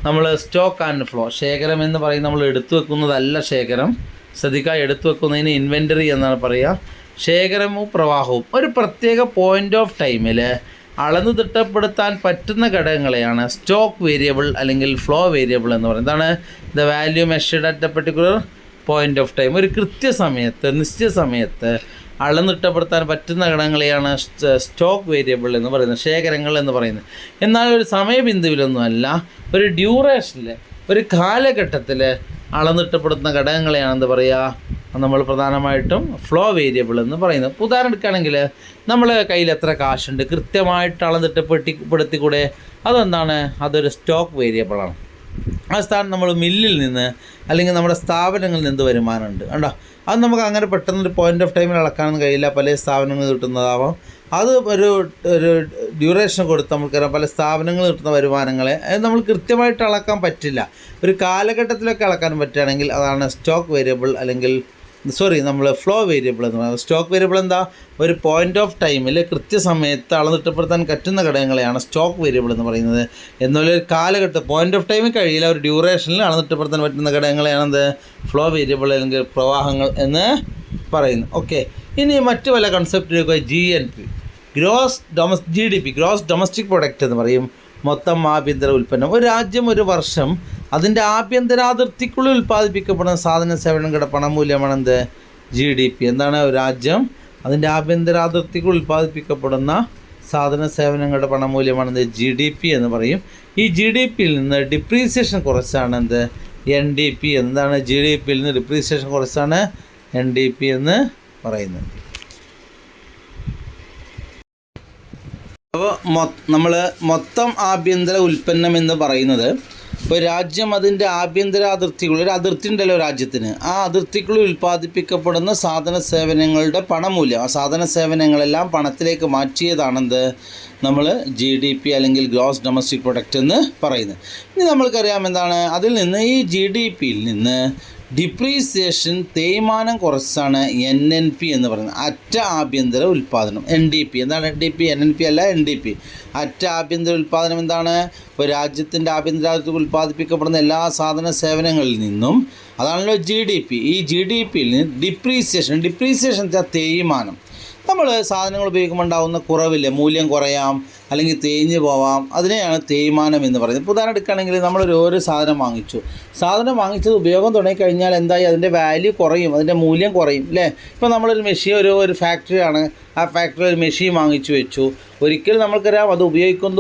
നമ്മൾ സ്റ്റോക്ക് ആൻഡ് ഫ്ലോ, ശേഖരം എന്ന് പറയും നമ്മൾ എടുത്തു വെക്കുന്നതല്ല ശേഖരം, ശ്രദ്ധിക്കുക, എടുത്തു വെക്കുന്നതിന് ഇൻവെൻ്ററി എന്നാണ് പറയുക. ശേഖരവും പ്രവാഹവും ഒരു പ്രത്യേക പോയിൻ്റ് ഓഫ് ടൈമിൽ അളന്ന് തിട്ടപ്പെടുത്താൻ പറ്റുന്ന ഘടകങ്ങളെയാണ് സ്റ്റോക്ക് വേരിയബിൾ അല്ലെങ്കിൽ ഫ്ലോ വേരിയബിൾ എന്ന് പറയുന്നത്. എന്താണ്? The value measured at A particular point of time. ഒരു കൃത്യസമയത്ത്, നിശ്ചിത സമയത്ത് അളന്നിട്ടപ്പെടുത്താൻ പറ്റുന്ന ഘടകങ്ങളെയാണ് സ്റ്റോക്ക് വേരിയബിൾ എന്ന് പറയുന്നത്, ശേഖരങ്ങൾ എന്ന് പറയുന്നത്. എന്നാൽ ഒരു സമയബിന്ദുവിലൊന്നുമല്ല, ഒരു ഡ്യൂറേഷനിൽ, ഒരു കാലഘട്ടത്തിൽ അളന്നിട്ടപ്പെടുന്ന ഘടകങ്ങളെയാണ് എന്താ പറയുക നമ്മൾ പ്രധാനമായിട്ടും ഫ്ലോ വേരിയബിൾ എന്ന് പറയുന്നത്. ഉദാഹരണം എടുക്കുകയാണെങ്കിൽ നമ്മളെ കയ്യിൽ എത്ര കാശുണ്ട് കൃത്യമായിട്ട് അളന്നിട്ടപ്പെടുത്തിക്കൂടെ? അതെന്താണ്? അതൊരു സ്റ്റോക്ക് വേരിയബിളാണ്. ആ സ്ഥാനം നമ്മൾ മില്ലിൽ നിന്ന് അല്ലെങ്കിൽ നമ്മുടെ സ്ഥാപനങ്ങളിൽ നിന്ന് വരുമാനമുണ്ട് കണ്ടോ, അത് നമുക്ക് അങ്ങനെ പെട്ടെന്നൊരു പോയിൻ്റ് ഓഫ് ടൈമിൽ അളക്കാനൊന്നും കഴിയില്ല. പല സ്ഥാപനങ്ങൾ കിട്ടുന്നതാവാം, അത് ഒരു ഡ്യൂറേഷൻ കൊടുത്ത് നമുക്കറിയാം പല സ്ഥാപനങ്ങൾ കിട്ടുന്ന വരുമാനങ്ങളെ നമ്മൾ കൃത്യമായിട്ട് അളക്കാൻ പറ്റില്ല. ഒരു കാലഘട്ടത്തിലൊക്കെ അളക്കാൻ പറ്റുകയാണെങ്കിൽ അതാണ് സ്റ്റോക്ക് വേരിയബിൾ അല്ലെങ്കിൽ നമ്മൾ ഫ്ലോ വേരിയബിൾ എന്ന് പറയുന്നത്. സ്റ്റോക്ക് വേരിയബിൾ എന്താ? ഒരു പോയിൻ്റ് ഓഫ് ടൈമിൽ കൃത്യസമയത്ത് അളന്നിട്ടപ്പെടുത്താൻ പറ്റുന്ന ഘടകങ്ങളെയാണ് സ്റ്റോക്ക് വേരിയബിൾ എന്ന് പറയുന്നത്. എന്നുള്ള ഒരു കാലഘട്ടം പോയിൻ്റ് ഓഫ് ടൈമിൽ കഴിയില്ല, ഒരു ഡ്യൂറേഷനിൽ അളന്നിട്ടപ്പെടുത്താൻ പറ്റുന്ന ഘടകങ്ങളെയാണെന്ത്? ഫ്ലോ വേരിയബിൾ അല്ലെങ്കിൽ പ്രവാഹങ്ങൾ എന്ന് പറയുന്നു. ഓക്കെ, ഇനി മറ്റു പല കൺസെപ്റ്റിലേക്ക് GNP, ഗ്രോസ് ഡൊമസ്റ്റിക് പ്രൊഡക്റ്റ് എന്ന് പറയും, മൊത്തം ആഭ്യന്തര ഉൽപ്പന്നം. ഒരു രാജ്യം ഒരു വർഷം അതിൻ്റെ ആഭ്യന്തരാതിർത്തിക്കുള്ളിൽ ഉൽപ്പാദിപ്പിക്കപ്പെടുന്ന സാധന സേവനങ്ങളുടെ പണമൂല്യമാണ് എന്ത്? GDP. എന്താണ്? ഒരു രാജ്യം അതിൻ്റെ ആഭ്യന്തരാതിർത്തിക്കുള്ളിൽ ഉൽപ്പാദിപ്പിക്കപ്പെടുന്ന സാധന സേവനങ്ങളുടെ പണമൂല്യമാണ് GDP എന്ന് പറയും. ഈ GDPയിൽ നിന്ന് ഡിപ്രീസിയേഷൻ കുറച്ചാണ് എന്ത്? NDP. എന്താണ്? GDPയിൽ നിന്ന് ഡിപ്രീസിയേഷൻ കുറച്ചാണ് NDP എന്ന് പറയുന്നത്. അപ്പോൾ നമ്മൾ മൊത്തം ആഭ്യന്തര ഉൽപ്പന്നം എന്ന് പറയുന്നത് ഇപ്പോൾ രാജ്യം അതിൻ്റെ ആഭ്യന്തര അതിർത്തികളിൽ ഒരു അതിർത്തി ഉണ്ടല്ലോ രാജ്യത്തിന്, ആ അതിർത്തിക്കുള്ളിൽ ഉൽപ്പാദിപ്പിക്കപ്പെടുന്ന സാധന സേവനങ്ങളുടെ പണമൂല്യം, ആ സാധന സേവനങ്ങളെല്ലാം പണത്തിലേക്ക് മാറ്റിയതാണെന്ത് നമ്മൾ GDP അല്ലെങ്കിൽ ഗ്രോസ് ഡൊമസ്റ്റിക് പ്രൊഡക്റ്റ് എന്ന് പറയുന്നത്. ഇനി നമ്മൾക്കറിയാം എന്താണ് അതിൽ നിന്ന് ഈ GDPയിൽ നിന്ന് ഡിപ്രീസിയേഷൻ തേയ്മാനം കുറച്ചാണ് NNP എന്ന് പറയുന്നത്, അറ്റ ആഭ്യന്തര ഉൽപ്പാദനം. NDP. എന്താണ് NDP? NNP അല്ല, NDP. അറ്റ ആഭ്യന്തര ഉൽപ്പാദനം എന്താണ്? ഇപ്പോൾ രാജ്യത്തിൻ്റെ ആഭ്യന്തരാതിർത്തിയിൽ ഉൽപ്പാദിപ്പിക്കപ്പെടുന്ന എല്ലാ സാധന സേവനങ്ങളിൽ നിന്നും, അതാണല്ലോ GDP. ഈ GDPയിൽ നിന്ന് ഡിപ്രീസിയേഷൻ തേയ്മാനം. നമ്മൾ സാധനങ്ങൾ ഉപയോഗിക്കുമ്പോൾ ഉണ്ടാകുന്ന കുറവില്ലേ, മൂല്യം കുറയാം അല്ലെങ്കിൽ തേഞ്ഞ് പോവാം, അതിനെയാണ് തേയ്മാനം എന്ന് പറയുന്നത്. ഇപ്പോൾ ഉദാഹരണം എടുക്കുകയാണെങ്കിൽ നമ്മളൊരു സാധനം വാങ്ങിച്ചത് ഉപയോഗം തുടങ്ങിക്കഴിഞ്ഞാൽ എന്തായി? അതിൻ്റെ വാല്യൂ കുറയും, അതിൻ്റെ മൂല്യം കുറയും അല്ലേ? ഇപ്പോൾ നമ്മളൊരു മെഷീൻ ഒരു ഫാക്ടറിയാണ്, ആ ഫാക്ടറി ഒരു മെഷീൻ വാങ്ങിച്ചു വെച്ചു. ഒരിക്കലും നമ്മൾക്കറിയാം അത് ഉപയോഗിക്കും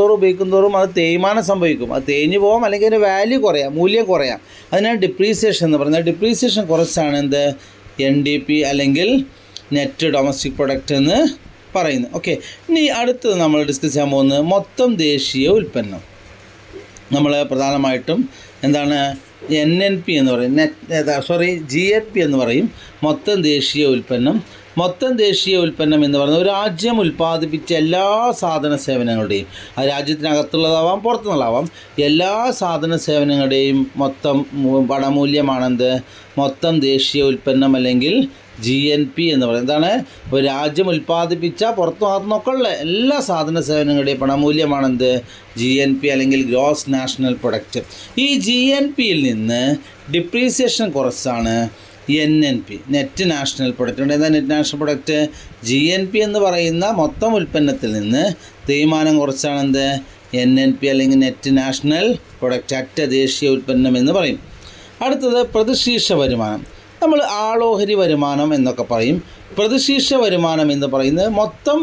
തോറും അത് തേയ്മാനം സംഭവിക്കും, അത് തേഞ്ഞ് പോകാം അല്ലെങ്കിൽ അതിൻ്റെ വാല്യൂ കുറയാം, മൂല്യം കുറയാം. അതിനാണ് ഡിപ്രീസിയേഷൻ എന്ന് പറയുന്നത്. ഡിപ്രീസിയേഷൻ കുറച്ചാണ് എന്ത്? NDP അല്ലെങ്കിൽ നെറ്റ് ഡൊമസ്റ്റിക് പ്രൊഡക്റ്റ് എന്ന് പറയുന്നത്. ഓക്കെ, ഇനി അടുത്തത് നമ്മൾ ഡിസ്കസ് ചെയ്യാൻ പോകുന്നത് മൊത്തം ദേശീയ ഉൽപ്പന്നം. നമ്മൾ പ്രധാനമായിട്ടും എന്താണ് NNP എന്ന് പറയും, GNP എന്ന് പറയും, മൊത്തം ദേശീയ ഉൽപ്പന്നം. മൊത്തം ദേശീയ ഉൽപ്പന്നം എന്ന് പറയുന്നത് ഒരു രാജ്യം ഉൽപ്പാദിപ്പിച്ച എല്ലാ സാധന സേവനങ്ങളുടെയും, ആ രാജ്യത്തിനകത്തുള്ളതാവാം പുറത്തുനിന്നുള്ളതാവാം, എല്ലാ സാധന സേവനങ്ങളുടെയും മൊത്തം പണമൂല്യമാണെന്ത്? മൊത്തം ദേശീയ ഉൽപ്പന്നം അല്ലെങ്കിൽ GNP എന്ന് പറയുന്നത്. എന്താണ്? ഒരു രാജ്യം ഉൽപ്പാദിപ്പിച്ച പുറത്തുനിന്നൊക്കെ ഉള്ള എല്ലാ സാധന സേവനങ്ങളുടെയും പണമൂല്യമാണെന്ത്? GNP അല്ലെങ്കിൽ ഗ്രോസ് നാഷണൽ പ്രൊഡക്റ്റ്. ഈ GNPയിൽ നിന്ന് ഡിപ്രീസിയേഷൻ കുറച്ചാണ് NNP, നെറ്റ് നാഷണൽ പ്രൊഡക്റ്റ്. എന്താ നെറ്റ് നാഷണൽ പ്രൊഡക്റ്റ്? GNP എന്ന് പറയുന്ന മൊത്തം ഉൽപ്പന്നത്തിൽ നിന്ന് തേയ്മാനം കുറച്ചാണ് എന്ത്? NNP അല്ലെങ്കിൽ നെറ്റ് നാഷണൽ പ്രൊഡക്റ്റ്, അറ്റ ദേശീയ ഉൽപ്പന്നം എന്ന് പറയും. അടുത്തത് പ്രതിശീർഷ വരുമാനം. നമ്മൾ ആളോഹരി വരുമാനം എന്നൊക്കെ പറയും. പ്രതിശീർഷ വരുമാനം എന്ന് പറയുന്നത് മൊത്തം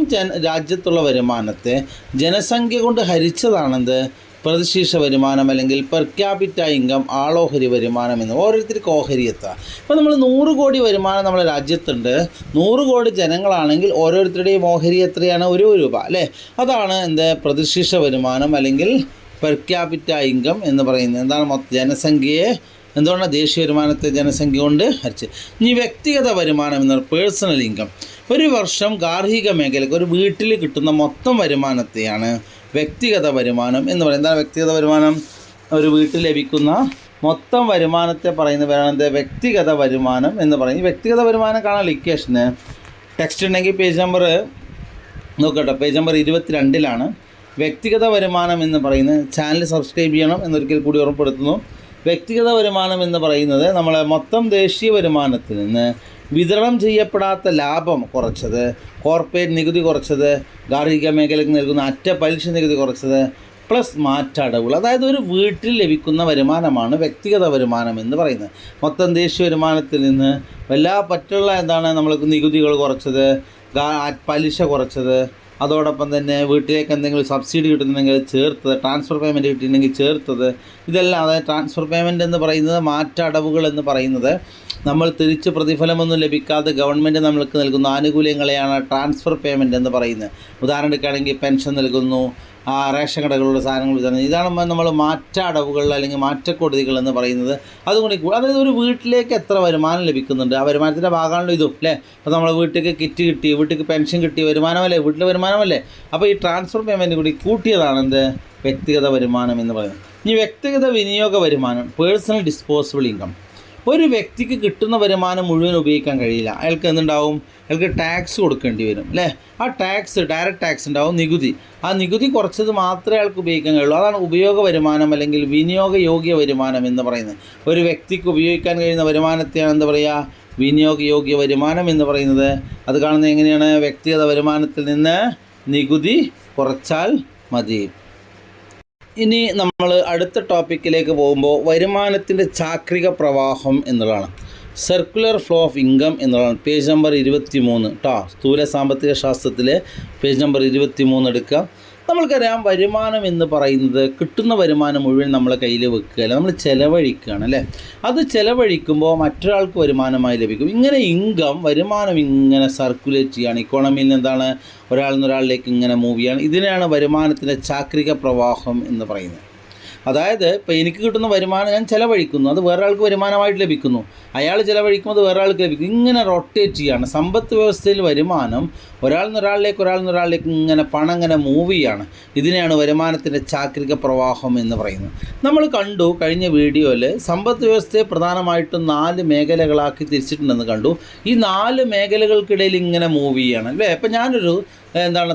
രാജ്യത്തുള്ള വരുമാനത്തെ ജനസംഖ്യ കൊണ്ട് ഹരിച്ചതാണെന്ത്? പ്രതിശീർഷ വരുമാനം അല്ലെങ്കിൽ പെർ ക്യാപിറ്റ ഇൻകം, ആളോഹരി വരുമാനം എന്ന്. ഓരോരുത്തർക്ക് ഓഹരി എത്തുക. ഇപ്പോൾ നമ്മൾ 100 കോടി വരുമാനം നമ്മുടെ രാജ്യത്തുണ്ട്, 100 കോടി ജനങ്ങളാണെങ്കിൽ ഓരോരുത്തരുടെയും ഓഹരി എത്രയാണ്? 1 രൂപ അല്ലേ? അതാണ് എന്ത്? പ്രതിശീർഷ വരുമാനം അല്ലെങ്കിൽ പെർ ക്യാപിറ്റ ഇൻകം എന്ന് പറയുന്നത്. എന്താണ്? ജനസംഖ്യയെ എന്തുകൊണ്ടാണ് ദേശീയ വരുമാനത്തെ ജനസംഖ്യ കൊണ്ട് ഹരിച്ച്. ഇനി വ്യക്തിഗത വരുമാനം എന്ന് പറയുന്നത് പേഴ്സണൽ ഇൻകം. ഒരു വർഷം ഗാർഹിക മേഖലയ്ക്ക് ഒരു വീട്ടിൽ കിട്ടുന്ന മൊത്തം വരുമാനത്തെയാണ് വ്യക്തിഗത വരുമാനം എന്ന് പറയുന്നത്. എന്താണ് വ്യക്തിഗത വരുമാനം? ഒരു വീട്ടിൽ ലഭിക്കുന്ന മൊത്തം വരുമാനത്തെ പറയുന്ന പേരാണ് വ്യക്തിഗത വരുമാനം എന്ന് പറയും. വ്യക്തിഗത വരുമാനം കാണാൻ ഇക്വേഷന് ടെക്സ്റ്റ് ഉണ്ടെങ്കിൽ പേജ് നമ്പർ നോക്കട്ടെ, പേജ് നമ്പർ 22-ലാണ് വ്യക്തിഗത വരുമാനം എന്ന് പറയുന്നത്. ചാനൽ സബ്സ്ക്രൈബ് ചെയ്യണം എന്നൊരിക്കൽ കൂടി ഓർമ്മപ്പെടുത്തുന്നു. വ്യക്തിഗത വരുമാനം എന്ന് പറയുന്നത് നമ്മളെ മൊത്തം ദേശീയ വരുമാനത്തിൽ നിന്ന് വിതരണം ചെയ്യപ്പെടാത്ത ലാഭം കുറച്ചത്, കോർപ്പറേറ്റ് നികുതി കുറച്ചത്, ഗാർഹിക മേഖലയ്ക്ക് നൽകുന്ന അറ്റ പലിശ നികുതി കുറച്ചത്, പ്ലസ് മാറ്റടവുകൾ. അതായത് ഒരു വീട്ടിൽ ലഭിക്കുന്ന വരുമാനമാണ് വ്യക്തിഗത വരുമാനം എന്ന് പറയുന്നത്. മൊത്തം ദേശീയ വരുമാനത്തിൽ നിന്ന് മറ്റുള്ള നമ്മൾക്ക് നികുതികൾ കുറച്ചത്, പലിശ കുറച്ചത്, അതോടൊപ്പം തന്നെ വീട്ടിലേക്ക് എന്തെങ്കിലും സബ്സിഡി കിട്ടുന്നുണ്ടെങ്കിൽ ചേർത്തത്, ട്രാൻസ്ഫർ പേയ്മെൻറ്റ് കിട്ടിയിട്ടുണ്ടെങ്കിൽ ചേർത്തത്, ഇതെല്ലാം. അതായത് ട്രാൻസ്ഫർ പേയ്മെൻറ്റ് എന്ന് പറയുന്നത്, മാറ്റടവുകൾ എന്ന് പറയുന്നത് നമ്മൾ തിരിച്ച് പ്രതിഫലമൊന്നും ലഭിക്കാതെ ഗവൺമെൻറ് നമ്മൾക്ക് നൽകുന്ന ആനുകൂല്യങ്ങളെയാണ് ട്രാൻസ്ഫർ പേയ്മെൻറ്റ് എന്ന് പറയുന്നത്. ഉദാഹരണം എടുക്കുകയാണെങ്കിൽ പെൻഷൻ നൽകുന്നു, റേഷൻ കടകളുടെ സാധനങ്ങൾ വിതരണം, ഇതാണ് നമ്മൾ മാറ്റടവുകൾ അല്ലെങ്കിൽ മാറ്റക്കൊടുതികൾ എന്ന് പറയുന്നത്. അതുകൊണ്ട് അതായത് ഒരു വീട്ടിലേക്ക് എത്ര വരുമാനം ലഭിക്കുന്നുണ്ട്, ആ വരുമാനത്തിൻ്റെ ഭാഗമാണല്ലോ ഇതും അല്ലേ. അപ്പോൾ നമ്മൾ വീട്ടിലേക്ക് കിറ്റ് കിട്ടി, വീട്ടിലേക്ക് പെൻഷൻ കിട്ടി, വരുമാനമല്ലേ, വീട്ടിലെ വരുമാനമല്ലേ. അപ്പോൾ ഈ ട്രാൻസ്ഫർ പേയ്മെൻറ്റ് കൂടി കൂട്ടിയതാണ് എന്ത്? വ്യക്തിഗത വരുമാനം എന്ന് പറയുന്നത്. ഇനി വ്യക്തിഗത വിനിയോഗ വരുമാനം, പേഴ്സണൽ ഡിസ്പോസിബിൾ ഇൻകം. ഒരു വ്യക്തിക്ക് കിട്ടുന്ന വരുമാനം മുഴുവൻ ഉപയോഗിക്കാൻ കഴിയില്ല. അയാൾക്ക് എന്തുണ്ടാവും? അയാൾക്ക് ടാക്സ് കൊടുക്കേണ്ടി വരും അല്ലേ. ആ ടാക്സ്, ഡയറക്റ്റ് ടാക്സ് ഉണ്ടാവും, നികുതി. ആ നികുതി കുറച്ചത് മാത്രമേ അയാൾക്ക് ഉപയോഗിക്കാൻ കഴിയുള്ളൂ. അതാണ് ഉപയോഗ വരുമാനം അല്ലെങ്കിൽ വിനിയോഗയോഗ്യ വരുമാനം എന്ന് പറയുന്നത്. ഒരു വ്യക്തിക്ക് ഉപയോഗിക്കാൻ കഴിയുന്ന വരുമാനത്തെയാണ് എന്താ പറയുക? വിനിയോഗയോഗ്യ വരുമാനം എന്ന് പറയുന്നത്. അത് കാണുന്നത് എങ്ങനെയാണ്? വ്യക്തിഗത വരുമാനത്തിൽ നിന്ന് നികുതി കുറച്ചാൽ മതി. ഇനി നമ്മൾ അടുത്ത ടോപ്പിക്കിലേക്ക് പോകുമ്പോൾ വരുമാനത്തിൻ്റെ ചാക്രിക പ്രവാഹം എന്നുള്ളതാണ്. സർക്കുലർ ഫ്ലോ ഓഫ് ഇൻകം എന്നുള്ളതാണ്. പേജ് നമ്പർ 23 കേട്ടോ. സ്ഥൂല സാമ്പത്തിക ശാസ്ത്രത്തിലെ പേജ് നമ്പർ 23 എടുക്കുക. നമ്മൾക്കറിയാം വരുമാനം എന്ന് പറയുന്നത് കിട്ടുന്ന വരുമാനം മുഴുവൻ നമ്മളെ കയ്യിൽ വെക്കുകയല്ല, നമ്മൾ ചിലവഴിക്കുകയാണ് അല്ലേ. അത് ചിലവഴിക്കുമ്പോൾ മറ്റൊരാൾക്ക് വരുമാനമായി ലഭിക്കും. ഇങ്ങനെ വരുമാനം ഇങ്ങനെ സർക്കുലേറ്റ് ചെയ്യുകയാണ്. ഇക്കോണമിയിൽ നിന്ന് എന്താണ് ഒരാളിൽ നിന്ന് ഒരാളിലേക്ക് ഇങ്ങനെ മൂവ് ചെയ്യുകയാണ്. ഇതിനെയാണ് വരുമാനത്തിൻ്റെ ചാക്രിക പ്രവാഹം എന്ന് പറയുന്നത്. അതായത് ഇപ്പോൾ എനിക്ക് കിട്ടുന്ന വരുമാനം ഞാൻ ചിലവഴിക്കുന്നു, അത് വേറൊരാൾക്ക് വരുമാനമായിട്ട് ലഭിക്കുന്നു, അയാൾ ചിലവഴിക്കുമ്പോൾ അത് വേറൊരാൾക്ക് ലഭിക്കും. ഇങ്ങനെ റൊട്ടേറ്റ് ചെയ്യുകയാണ്. സമ്പത്ത് വ്യവസ്ഥയിൽ വരുമാനം ഒരാളിൽ നിന്ന് ഒരാളിലേക്ക് ഇങ്ങനെ പണം ഇങ്ങനെ മൂവ് ചെയ്യുകയാണ്. ഇതിനെയാണ് വരുമാനത്തിൻ്റെ ചാക്രിക പ്രവാഹം എന്ന് പറയുന്നത്. നമ്മൾ കണ്ടു കഴിഞ്ഞ വീഡിയോയിൽ സമ്പത്ത് വ്യവസ്ഥയെ പ്രധാനമായിട്ടും 4 മേഖലകളാക്കി തിരിച്ചിട്ടുണ്ടെന്ന് കണ്ടു. ഈ 4 മേഖലകൾക്കിടയിൽ ഇങ്ങനെ മൂവ് ചെയ്യുകയാണ് അല്ലേ. ഇപ്പം ഞാനൊരു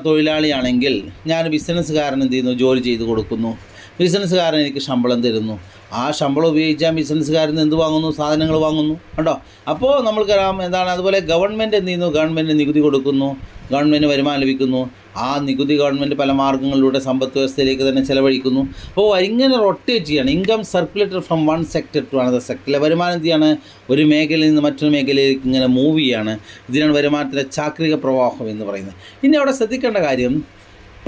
തൊഴിലാളിയാണെങ്കിൽ ഞാൻ ബിസിനസ്സുകാരൻ എന്ത് ചെയ്യുന്നു, ജോലി ചെയ്ത് കൊടുക്കുന്നു. ബിസിനസ്സുകാരൻ എനിക്ക് ശമ്പളം തരുന്നു. ആ ശമ്പളം ഉപയോഗിച്ചാൽ ബിസിനസ്സുകാരൻ എന്ത് വാങ്ങുന്നു, സാധനങ്ങൾ വാങ്ങുന്നു കേട്ടോ. അപ്പോൾ നമ്മൾക്കറിയാം അതുപോലെ ഗവൺമെൻറ് എന്ത് ചെയ്യുന്നു, ഗവൺമെൻറ് നികുതി കൊടുക്കുന്നു, ഗവൺമെൻറ് വരുമാനം ലഭിക്കുന്നു. ആ നികുതി ഗവൺമെൻറ് പല മാർഗ്ഗങ്ങളിലൂടെ സമ്പത്ത് വ്യവസ്ഥയിലേക്ക് തന്നെ ചിലവഴിക്കുന്നു. അപ്പോൾ ഇങ്ങനെ റൊട്ടേറ്റ് ചെയ്യാണ്. Income circulated from one sector to another sector. വരുമാനം എന്ത് ചെയ്യാണ്, ഒരു മേഖലയിൽ നിന്ന് മറ്റൊരു മേഖലയിലേക്ക് ഇങ്ങനെ മൂവ് ചെയ്യാണ്. ഇതിനാണ് വരുമാനത്തിൻ്റെ ചാക്രിക പ്രവാഹം എന്ന് പറയുന്നത്. ഇനി അവിടെ ശ്രദ്ധിക്കേണ്ട കാര്യം,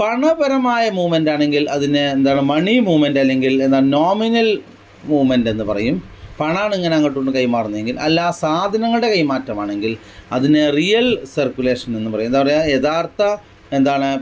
പണപരമായ മൂവ്മെൻ്റ് ആണെങ്കിൽ അതിന് മണി മൂവ്മെൻറ്റ് അല്ലെങ്കിൽ നോമിനൽ മൂവ്മെൻറ്റ് എന്ന് പറയും. പണമാണ് ഇങ്ങനെ അങ്ങോട്ടും കൈമാറുന്നതെങ്കിൽ. അല്ല സാധനങ്ങളുടെ കൈമാറ്റമാണെങ്കിൽ അതിന് റിയൽ സർക്കുലേഷൻ എന്ന് പറയും. എന്താ പറയുക, യഥാർത്ഥ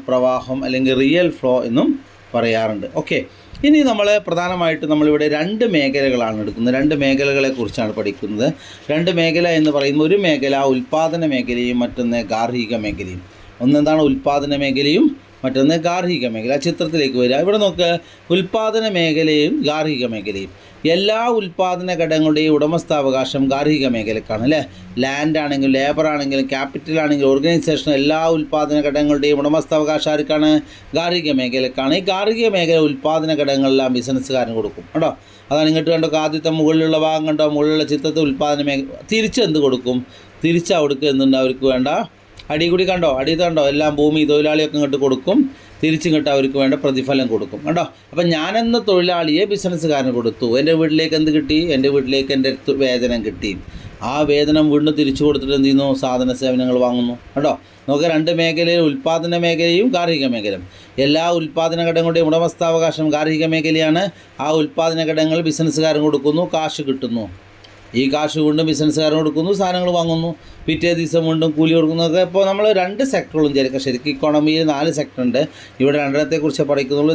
പ്രവാഹം അല്ലെങ്കിൽ റിയൽ ഫ്ലോ എന്നും പറയാറുണ്ട്. ഓക്കെ, ഇനി നമ്മൾ പ്രധാനമായിട്ട് നമ്മളിവിടെ 2 മേഖലകളാണ് എടുക്കുന്നത്. 2 മേഖലകളെക്കുറിച്ചാണ് പഠിക്കുന്നത്. 2 മേഖല എന്ന് പറയുമ്പോൾ ഒരു മേഖല ഉൽപ്പാദന മേഖലയും മറ്റൊന്ന് ഗാർഹിക മേഖലയും. ഒന്നെന്താണ് ഉൽപ്പാദന മേഖലയും, മറ്റൊന്ന് ഗാർഹിക മേഖല. ചിത്രത്തിലേക്ക് വരിക. ഇവിടെ നോക്ക്, ഉൽപ്പാദന മേഖലയും ഗാർഹിക മേഖലയും. എല്ലാ ഉൽപ്പാദന ഘടകങ്ങളുടെയും ഉടമസ്ഥാവകാശം ഗാർഹിക മേഖലക്കാണ് അല്ലേ. ലാൻഡ് ആണെങ്കിലും ലേബർ ആണെങ്കിലും ക്യാപിറ്റൽ ആണെങ്കിലും ഓർഗനൈസേഷൻ എല്ലാ ഉൽപ്പാദന ഘടകങ്ങളുടെയും ഉടമസ്ഥാവകാശം ആർക്കാണ്, ഗാർഹിക മേഖലക്കാണ്. ഈ ഗാർഹിക മേഖല ഉൽപ്പാദന ഘടകങ്ങളെല്ലാം ബിസിനസ്സുകാരന് കൊടുക്കും കേട്ടോ. അതാണ് ഇങ്ങോട്ട് കണ്ടോ, ആദ്യത്തെ മുകളിലുള്ള ഭാഗം കണ്ടോ, മുകളിലുള്ള ചിത്രത്തിൽ ഉൽപ്പാദന മേഖല. തിരിച്ചെന്ത് കൊടുക്കും, തിരിച്ചവിടുക്ക് എന്തുണ്ട് അവർക്ക് വേണ്ട അടി കൂടി കണ്ടോ, എല്ലാം ഭൂമി തൊഴിലാളിയൊക്കെ ഇങ്ങോട്ട് കൊടുക്കും. തിരിച്ചിങ്ങോട്ട് അവർക്ക് വേണ്ട പ്രതിഫലം കൊടുക്കും കണ്ടോ. അപ്പം ഞാനെന്ന തൊഴിലാളിയെ ബിസിനസ്സുകാരന് കൊടുത്തു. എൻ്റെ വീട്ടിലേക്ക് എന്ത് കിട്ടി, എൻ്റെ വീട്ടിലേക്ക് എൻ്റെ വേതനം കിട്ടി. ആ വേതനം വീണ്ടും തിരിച്ചു കൊടുത്തിട്ട് എന്ത് ചെയ്യുന്നു, സാധന സേവനങ്ങൾ വാങ്ങുന്നു കേട്ടോ. നമുക്ക് 2 മേഖലയിൽ, ഉൽപ്പാദന മേഖലയും ഗാർഹിക മേഖലയും. എല്ലാ ഉൽപ്പാദന ഘടകങ്ങളുടെയും ഉടമസ്ഥാവകാശം ഗാർഹിക മേഖലയാണ്. ആ ഉൽപ്പാദന ഘടകങ്ങൾ ബിസിനസ്സുകാരൻ കൊടുക്കുന്നു, കാശ് കിട്ടുന്നു. ഈ കാശ് വീണ്ടും ബിസിനസ്സുകാരൻ കൊടുക്കുന്നു, സാധനങ്ങൾ വാങ്ങുന്നു, പിറ്റേ ദിവസം വീണ്ടും കൂലി കൊടുക്കുന്നതൊക്കെ. ഇപ്പോൾ നമ്മൾ 2 സെക്ടറുകളും ശരിക്കും ഇക്കോണമിയിൽ 4 സെക്ടറുണ്ട്. ഇവിടെ 2 പഠിക്കുന്നുള്ളൂ.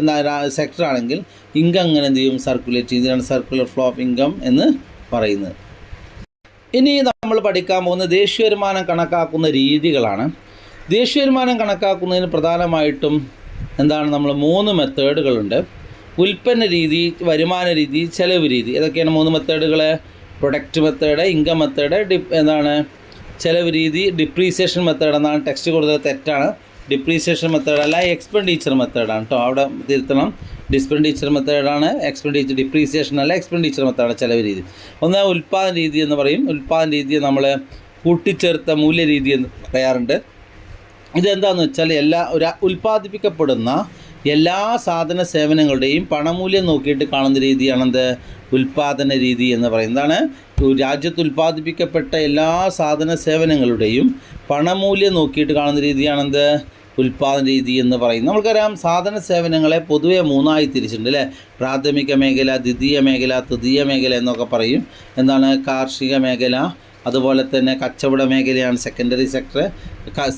സെക്ടറാണെങ്കിൽ ഇൻകം അങ്ങനെ എന്ത് ചെയ്യും, സർക്കുലേറ്റ് ചെയ്യും. ഇതിനാണ് സർക്കുലർ ഫ്ലോ ഓഫ് ഇൻകം എന്ന് പറയുന്നത്. ഇനി നമ്മൾ പഠിക്കാൻ പോകുന്ന ദേശീയ വരുമാനം കണക്കാക്കുന്ന രീതികളാണ്. ദേശീയ വരുമാനം കണക്കാക്കുന്നതിന് പ്രധാനമായിട്ടും നമ്മൾ 3 മെത്തേഡുകളുണ്ട്. ഉൽപ്പന്ന രീതി, വരുമാന രീതി, ചെലവ് രീതി. ഇതൊക്കെയാണ് 3 മെത്തേഡുകൾ. പ്രൊഡക്റ്റ് മെത്തേഡ്, ഇൻകം മെത്തേഡ്, ചെലവ് രീതി, ഡിപ്രീസിയേഷൻ മെത്തേഡ് എന്നാണ് ടെക്സ്റ്റ് കൊടുത്തത്. തെറ്റാണ്. ഡിപ്രീസിയേഷൻ മെത്തേഡ് അല്ല, എക്സ്പെൻഡിച്ചർ മെത്തേഡാണ് കേട്ടോ. അവിടെ തിരുത്തണം. ഡിസ്പെൻഡിച്ചർ മെത്തേഡാണ് ഡിപ്രീസിയേഷൻ അല്ല, എക്സ്പെൻഡിച്ചർ മെത്തേഡാണ് ചെലവ് രീതി. ഒന്ന് ഉൽപ്പാദന രീതി എന്ന് പറയും. ഉൽപ്പാദന രീതിയെ നമ്മൾ കൂട്ടിച്ചേർത്ത മൂല്യരീതി എന്ന് പറയാറുണ്ട്. ഇതെന്താണെന്ന് വെച്ചാൽ ഉൽപ്പാദിപ്പിക്കപ്പെടുന്ന എല്ലാ സാധന സേവനങ്ങളുടെയും പണമൂല്യം നോക്കിയിട്ട് കാണുന്ന രീതിയാണെന്ത്, ഉൽപ്പാദന രീതി എന്ന് പറയുന്നതാണ്. രാജ്യത്ത് ഉൽപ്പാദിപ്പിക്കപ്പെട്ട എല്ലാ സാധന സേവനങ്ങളുടെയും പണമൂല്യം നോക്കിയിട്ട് കാണുന്ന രീതിയാണെന്ത്, ഉൽപ്പാദന രീതി എന്ന് പറയും. നമുക്കറിയാം സാധന സേവനങ്ങളെ പൊതുവെ 3ആയി തിരിച്ചിട്ടുണ്ട് അല്ലേ. പ്രാഥമിക മേഖല, ദ്വിതീയ മേഖല, തൃതീയ മേഖല എന്നൊക്കെ പറയും. കാർഷിക മേഖല, അതുപോലെ തന്നെ കച്ചവട മേഖലയാണ് സെക്കൻഡറി സെക്ടർ,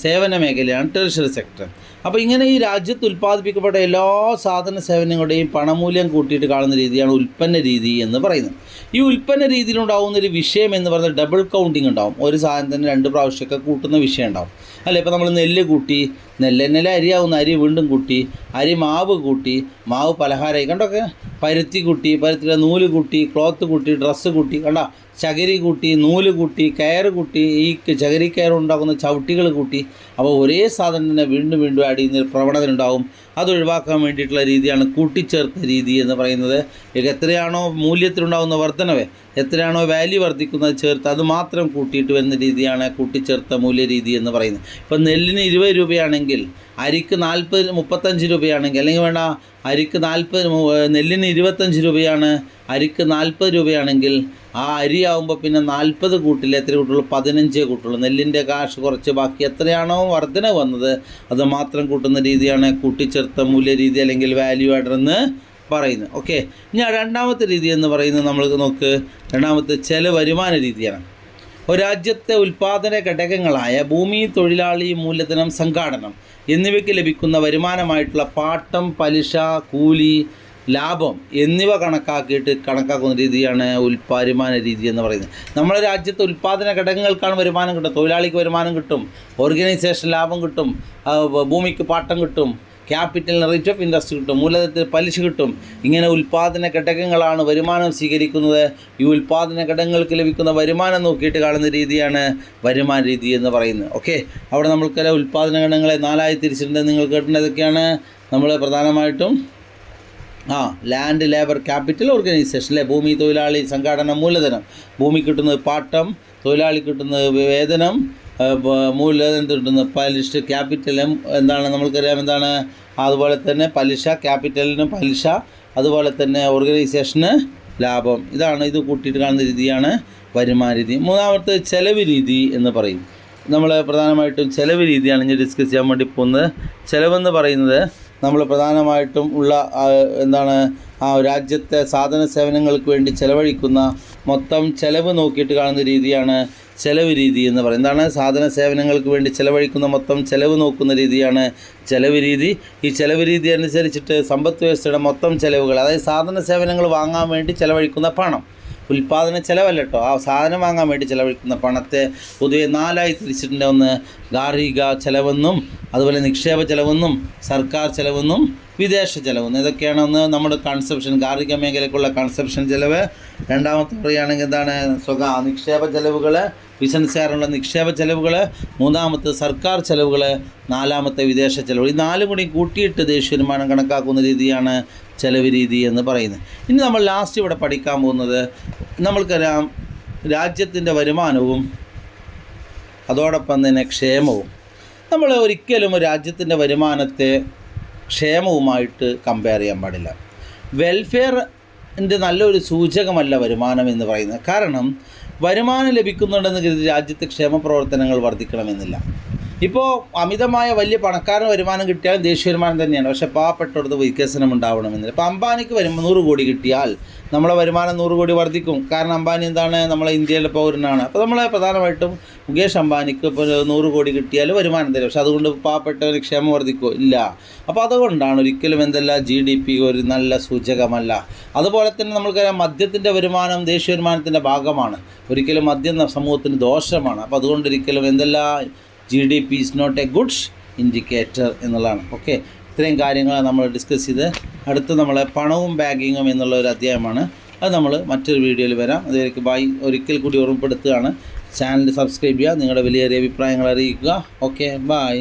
സേവന മേഖലയാണ് ടെറിഷറി സെക്ടർ. അപ്പോൾ ഇങ്ങനെ ഈ രാജ്യത്ത് ഉൽപ്പാദിപ്പിക്കപ്പെട്ട എല്ലാ സാധന സേവനങ്ങളുടെയും പണമൂല്യം കൂട്ടിയിട്ട് കാണുന്ന രീതിയാണ് ഉൽപ്പന്ന രീതി എന്ന് പറയുന്നത്. ഈ ഉൽപ്പന്ന രീതിയിലുണ്ടാകുന്നൊരു വിഷയം എന്ന് പറയുന്നത് ഡബിൾ കൗണ്ടിങ് ഉണ്ടാവും. ഒരു സാധനത്തിന് 2 പ്രാവശ്യമൊക്കെ കൂട്ടുന്ന വിഷയം ഉണ്ടാവും അല്ലേ. ഇപ്പോൾ നമ്മൾ നെല്ല് കൂട്ടി, നെല്ല് അരിയാവുന്ന അരി വീണ്ടും കൂട്ടി, അരി മാവ് കൂട്ടി, മാവ് പലഹാരമായി കണ്ടൊക്കെ, പരുത്തി കൂട്ടി, പരുത്തിയുടെ നൂല് കൂട്ടി, ക്ലോത്ത് കൂട്ടി, ഡ്രസ്സ് കൂട്ടി കണ്ടോ, ചകിരി കൂട്ടി, നൂല് കൂട്ടി, കയറ് കൂട്ടി, ഈ ചകിരി കയർ ഉണ്ടാക്കുന്ന ചവിട്ടികൾ കൂട്ടി. അപ്പോൾ ഒരേ സാധനം തന്നെ വീണ്ടും വീണ്ടും ആഡ് ചെയ്യുന്ന പ്രവണത ഉണ്ടാവും. അതൊഴിവാക്കാൻ വേണ്ടിയിട്ടുള്ള രീതിയാണ് കൂട്ടിച്ചേർത്ത രീതി എന്ന് പറയുന്നത്. എത്രയാണോ മൂല്യത്തിലുണ്ടാകുന്ന വർധനവ്, എത്രയാണോ വാല്യൂ വർദ്ധിക്കുന്നത് ചേർത്ത് അത് മാത്രം കൂട്ടിയിട്ട് വരുന്ന രീതിയാണ് കൂട്ടിച്ചേർത്ത മൂല്യരീതി എന്ന് പറയുന്നത്. ഇപ്പം നെല്ലിന് 20 രൂപയാണെങ്കിൽ അരിക്ക് 35 രൂപയാണെങ്കിൽ, അല്ലെങ്കിൽ വേണ്ട അരിക്ക് 40 നെല്ലിന് 25 രൂപയാണ്, അരിക്ക് 40 രൂപയാണെങ്കിൽ ആ അരിയാവുമ്പോൾ പിന്നെ 40 കൂട്ടിൽ എത്ര കൂട്ടുള്ളൂ? 15 കൂട്ടുള്ളൂ. നെല്ലിൻ്റെ കാശ് കുറച്ച് ബാക്കി എത്രയാണോ വർധന വന്നത് അത് മാത്രം കൂട്ടുന്ന രീതിയാണ് കൂട്ടിച്ചേർത്ത മൂല്യരീതി അല്ലെങ്കിൽ വാല്യൂ ആഡർ എന്ന് പറയുന്നത്. ഓക്കെ, ഇനി രണ്ടാമത്തെ രീതി എന്ന് പറയുന്നത് നമ്മൾ നോക്ക്, രണ്ടാമത്തെ വരുമാന രീതിയാണ്. ഒരു രാജ്യത്തെ ഉൽപ്പാദന ഘടകങ്ങളായ ഭൂമി, തൊഴിലാളി മൂലധനം, സംഘാടനം എന്നിവയ്ക്ക് ലഭിക്കുന്ന വരുമാനമായിട്ടുള്ള പാട്ടം, പലിശ, കൂലി, ലാഭം എന്നിവ കണക്കാക്കുന്ന രീതിയാണ് വരുമാന രീതി എന്ന് പറയുന്നത്. നമ്മുടെ രാജ്യത്തെ ഉൽപ്പാദന ഘടകങ്ങൾക്കാണ് വരുമാനം കിട്ടും. തൊഴിലാളിക്ക് വരുമാനം കിട്ടും, ഓർഗനൈസേഷൻ ലാഭം കിട്ടും, ഭൂമിക്ക് പാട്ടം കിട്ടും, ക്യാപിറ്റലിന് റേറ്റ് ഓഫ് ഇൻട്രസ്റ്റ് കിട്ടും, മൂലധനത്തിന് പലിശ കിട്ടും. ഇങ്ങനെ ഉൽപ്പാദന ഘടകങ്ങളാണ് വരുമാനം സ്വീകരിക്കുന്നത്. ഈ ഉൽപ്പാദന ഘടകങ്ങൾക്ക് ലഭിക്കുന്ന വരുമാനം നോക്കിയിട്ട് കാണുന്ന രീതിയാണ് വരുമാന രീതി എന്ന് പറയുന്നത്. ഓക്കെ, അവിടെ നമ്മൾക്ക് ഉൽപ്പാദന ഘടകങ്ങളെ 4 തിരിച്ചിട്ടുണ്ട്. നിങ്ങൾ കേട്ടതൊക്കെയാണ് നമ്മൾ പ്രധാനമായിട്ടും ലാൻഡ്, ലേബർ, ക്യാപിറ്റൽ, ഓർഗനൈസേഷൻ അല്ലേ. ഭൂമി, തൊഴിലാളി, സംഘാടനം, മൂലധനം. ഭൂമി കിട്ടുന്നത് പാട്ടം, തൊഴിലാളി കിട്ടുന്നത് വേതനം, മൂലധനം കിട്ടുന്നത് പലിശ, ക്യാപിറ്റലും എന്താണ് നമ്മൾക്കറിയാം എന്താണ്. അതുപോലെ തന്നെ പലിശ, ക്യാപിറ്റലിന് പലിശ, അതുപോലെ തന്നെ ഓർഗനൈസേഷന് ലാഭം. ഇത് കൂട്ടിയിട്ട് കാണുന്ന രീതിയാണ് വരുമാന രീതി. മൂന്നാമത്തെ ചെലവ് രീതി എന്ന് പറയും. നമ്മൾ പ്രധാനമായിട്ടും ചെലവ് രീതിയാണ് ഇനി ഡിസ്കസ് ചെയ്യാൻ വേണ്ടി പോകുന്നത്. ചെലവെന്ന് പറയുന്നത് നമ്മൾ പ്രധാനമായിട്ടും ഉള്ള രാജ്യത്തെ സാധന സേവനങ്ങൾക്ക് വേണ്ടി ചെലവഴിക്കുന്ന മൊത്തം ചെലവ് നോക്കിയിട്ട് കാണുന്ന രീതിയാണ് ചെലവ് രീതി എന്ന് പറയുന്നത്. എന്താണ്? സാധന സേവനങ്ങൾക്ക് വേണ്ടി ചെലവഴിക്കുന്ന മൊത്തം ചെലവ് നോക്കുന്ന രീതിയാണ് ചെലവ് രീതി. ഈ ചെലവ് രീതി അനുസരിച്ചിട്ട് സമ്പദ് വ്യവസ്ഥയുടെ മൊത്തം ചെലവുകൾ, അതായത് സാധന സേവനങ്ങൾ വാങ്ങാൻ വേണ്ടി ചെലവഴിക്കുന്ന പണം, ഉൽപ്പാദന ചിലവല്ല കേട്ടോ, ആ സാധനം വാങ്ങാൻ വേണ്ടി ചിലവഴിക്കുന്ന പണത്തെ പൊതുവെ 4 തിരിച്ചിട്ടുണ്ട്. ഒന്ന് ഗാർഹിക ചിലവെന്നും, അതുപോലെ നിക്ഷേപ ചിലവെന്നും, സർക്കാർ ചിലവെന്നും, വിദേശ ചിലവെന്നും. ഇതൊക്കെയാണ് ഒന്ന് നമ്മുടെ കൺസെപ്ഷൻ, ഗാർഹിക മേഖലയ്ക്കുള്ള കൺസെപ്ഷൻ ചിലവ്. രണ്ടാമത്തെ പറയുകയാണെങ്കിൽ എന്താണ്? നിക്ഷേപ ചിലവുകൾ, ബിസിനസ്സുകാരുള്ള നിക്ഷേപ ചിലവുകൾ. മൂന്നാമത്തെ സർക്കാർ ചിലവുകൾ. നാലാമത്തെ വിദേശ ചിലവുകൾ. ഈ 4 കൂടി കൂട്ടിയിട്ട് ദേശീയ വരുമാനം കണക്കാക്കുന്ന രീതിയാണ് ചെലവ് രീതി എന്ന് പറയുന്നത്. ഇനി നമ്മൾ ലാസ്റ്റ് ഇവിടെ പഠിക്കാൻ പോകുന്നത്, നമ്മൾക്കറിയാം രാജ്യത്തിൻ്റെ വരുമാനവും അതോടൊപ്പം തന്നെ ക്ഷേമവും. നമ്മൾ ഒരിക്കലും രാജ്യത്തിൻ്റെ വരുമാനത്തെ ക്ഷേമവുമായിട്ട് കമ്പയർ ചെയ്യാൻ പാടില്ല. വെൽഫെയറിൻ്റെ നല്ലൊരു സൂചകമല്ല വരുമാനം എന്ന് പറയുന്നത്. കാരണം വരുമാനം ലഭിക്കുന്നുണ്ടെന്ന് കരുതി രാജ്യത്തെ ക്ഷേമ പ്രവർത്തനങ്ങൾ വർദ്ധിക്കണമെന്നില്ല. ഇപ്പോൾ അമിതമായ വലിയ പണക്കാരന് വരുമാനം കിട്ടിയാൽ ദേശീയ വരുമാനം തന്നെയാണ്. പക്ഷേ പാവപ്പെട്ടവർക്ക് വികസനം ഉണ്ടാവണമെന്നില്ല. ഇപ്പോൾ അംബാനിക്ക് 100 കോടി കിട്ടിയാൽ നമ്മളെ വരുമാനം 100 കോടി വർദ്ധിക്കും. കാരണം അംബാനി എന്താണ്? നമ്മളെ ഇന്ത്യയിലെ പൗരനാണ്. അപ്പോൾ നമ്മളെ പ്രധാനമായിട്ടും മുകേഷ് അംബാനിക്ക് ഇപ്പോൾ 100 കോടി കിട്ടിയാൽ വരുമാനം തരും. പക്ഷെ അതുകൊണ്ട് പാവപ്പെട്ടവന് ക്ഷേമം വർദ്ധിക്കുമോ? ഇല്ല. അപ്പോൾ അതുകൊണ്ടാണ് ഒരിക്കലും GDP ഒരു നല്ല സൂചകമല്ല. അതുപോലെ തന്നെ നമ്മൾക്കറിയാം മദ്യത്തിൻ്റെ വരുമാനം ദേശീയ വരുമാനത്തിൻ്റെ ഭാഗമാണ്. ഒരിക്കലും മദ്യം സമൂഹത്തിന് ദോഷമാണ്. അപ്പോൾ അതുകൊണ്ടൊരിക്കലും GDP is not a good indicator എന്നുള്ളതാണ്. ഓക്കെ, ഇത്രയും കാര്യങ്ങൾ നമ്മൾ ഡിസ്കസ് ചെയ്ത് അടുത്ത് നമ്മളെ പണവും ബാങ്കിങ്ങും എന്നുള്ള ഒരു അധ്യായമാണ്. അത് നമ്മൾ മറ്റൊരു വീഡിയോയിൽ വരാം. അതിലേക്ക് ഒരിക്കൽ കൂടി ഓർമ്മപ്പെടുത്തുകയാണ്, ചാനൽ സബ്സ്ക്രൈബ് ചെയ്യുക, നിങ്ങളുടെ വിലയേറിയ അഭിപ്രായങ്ങൾ അറിയിക്കുക. Okay, by.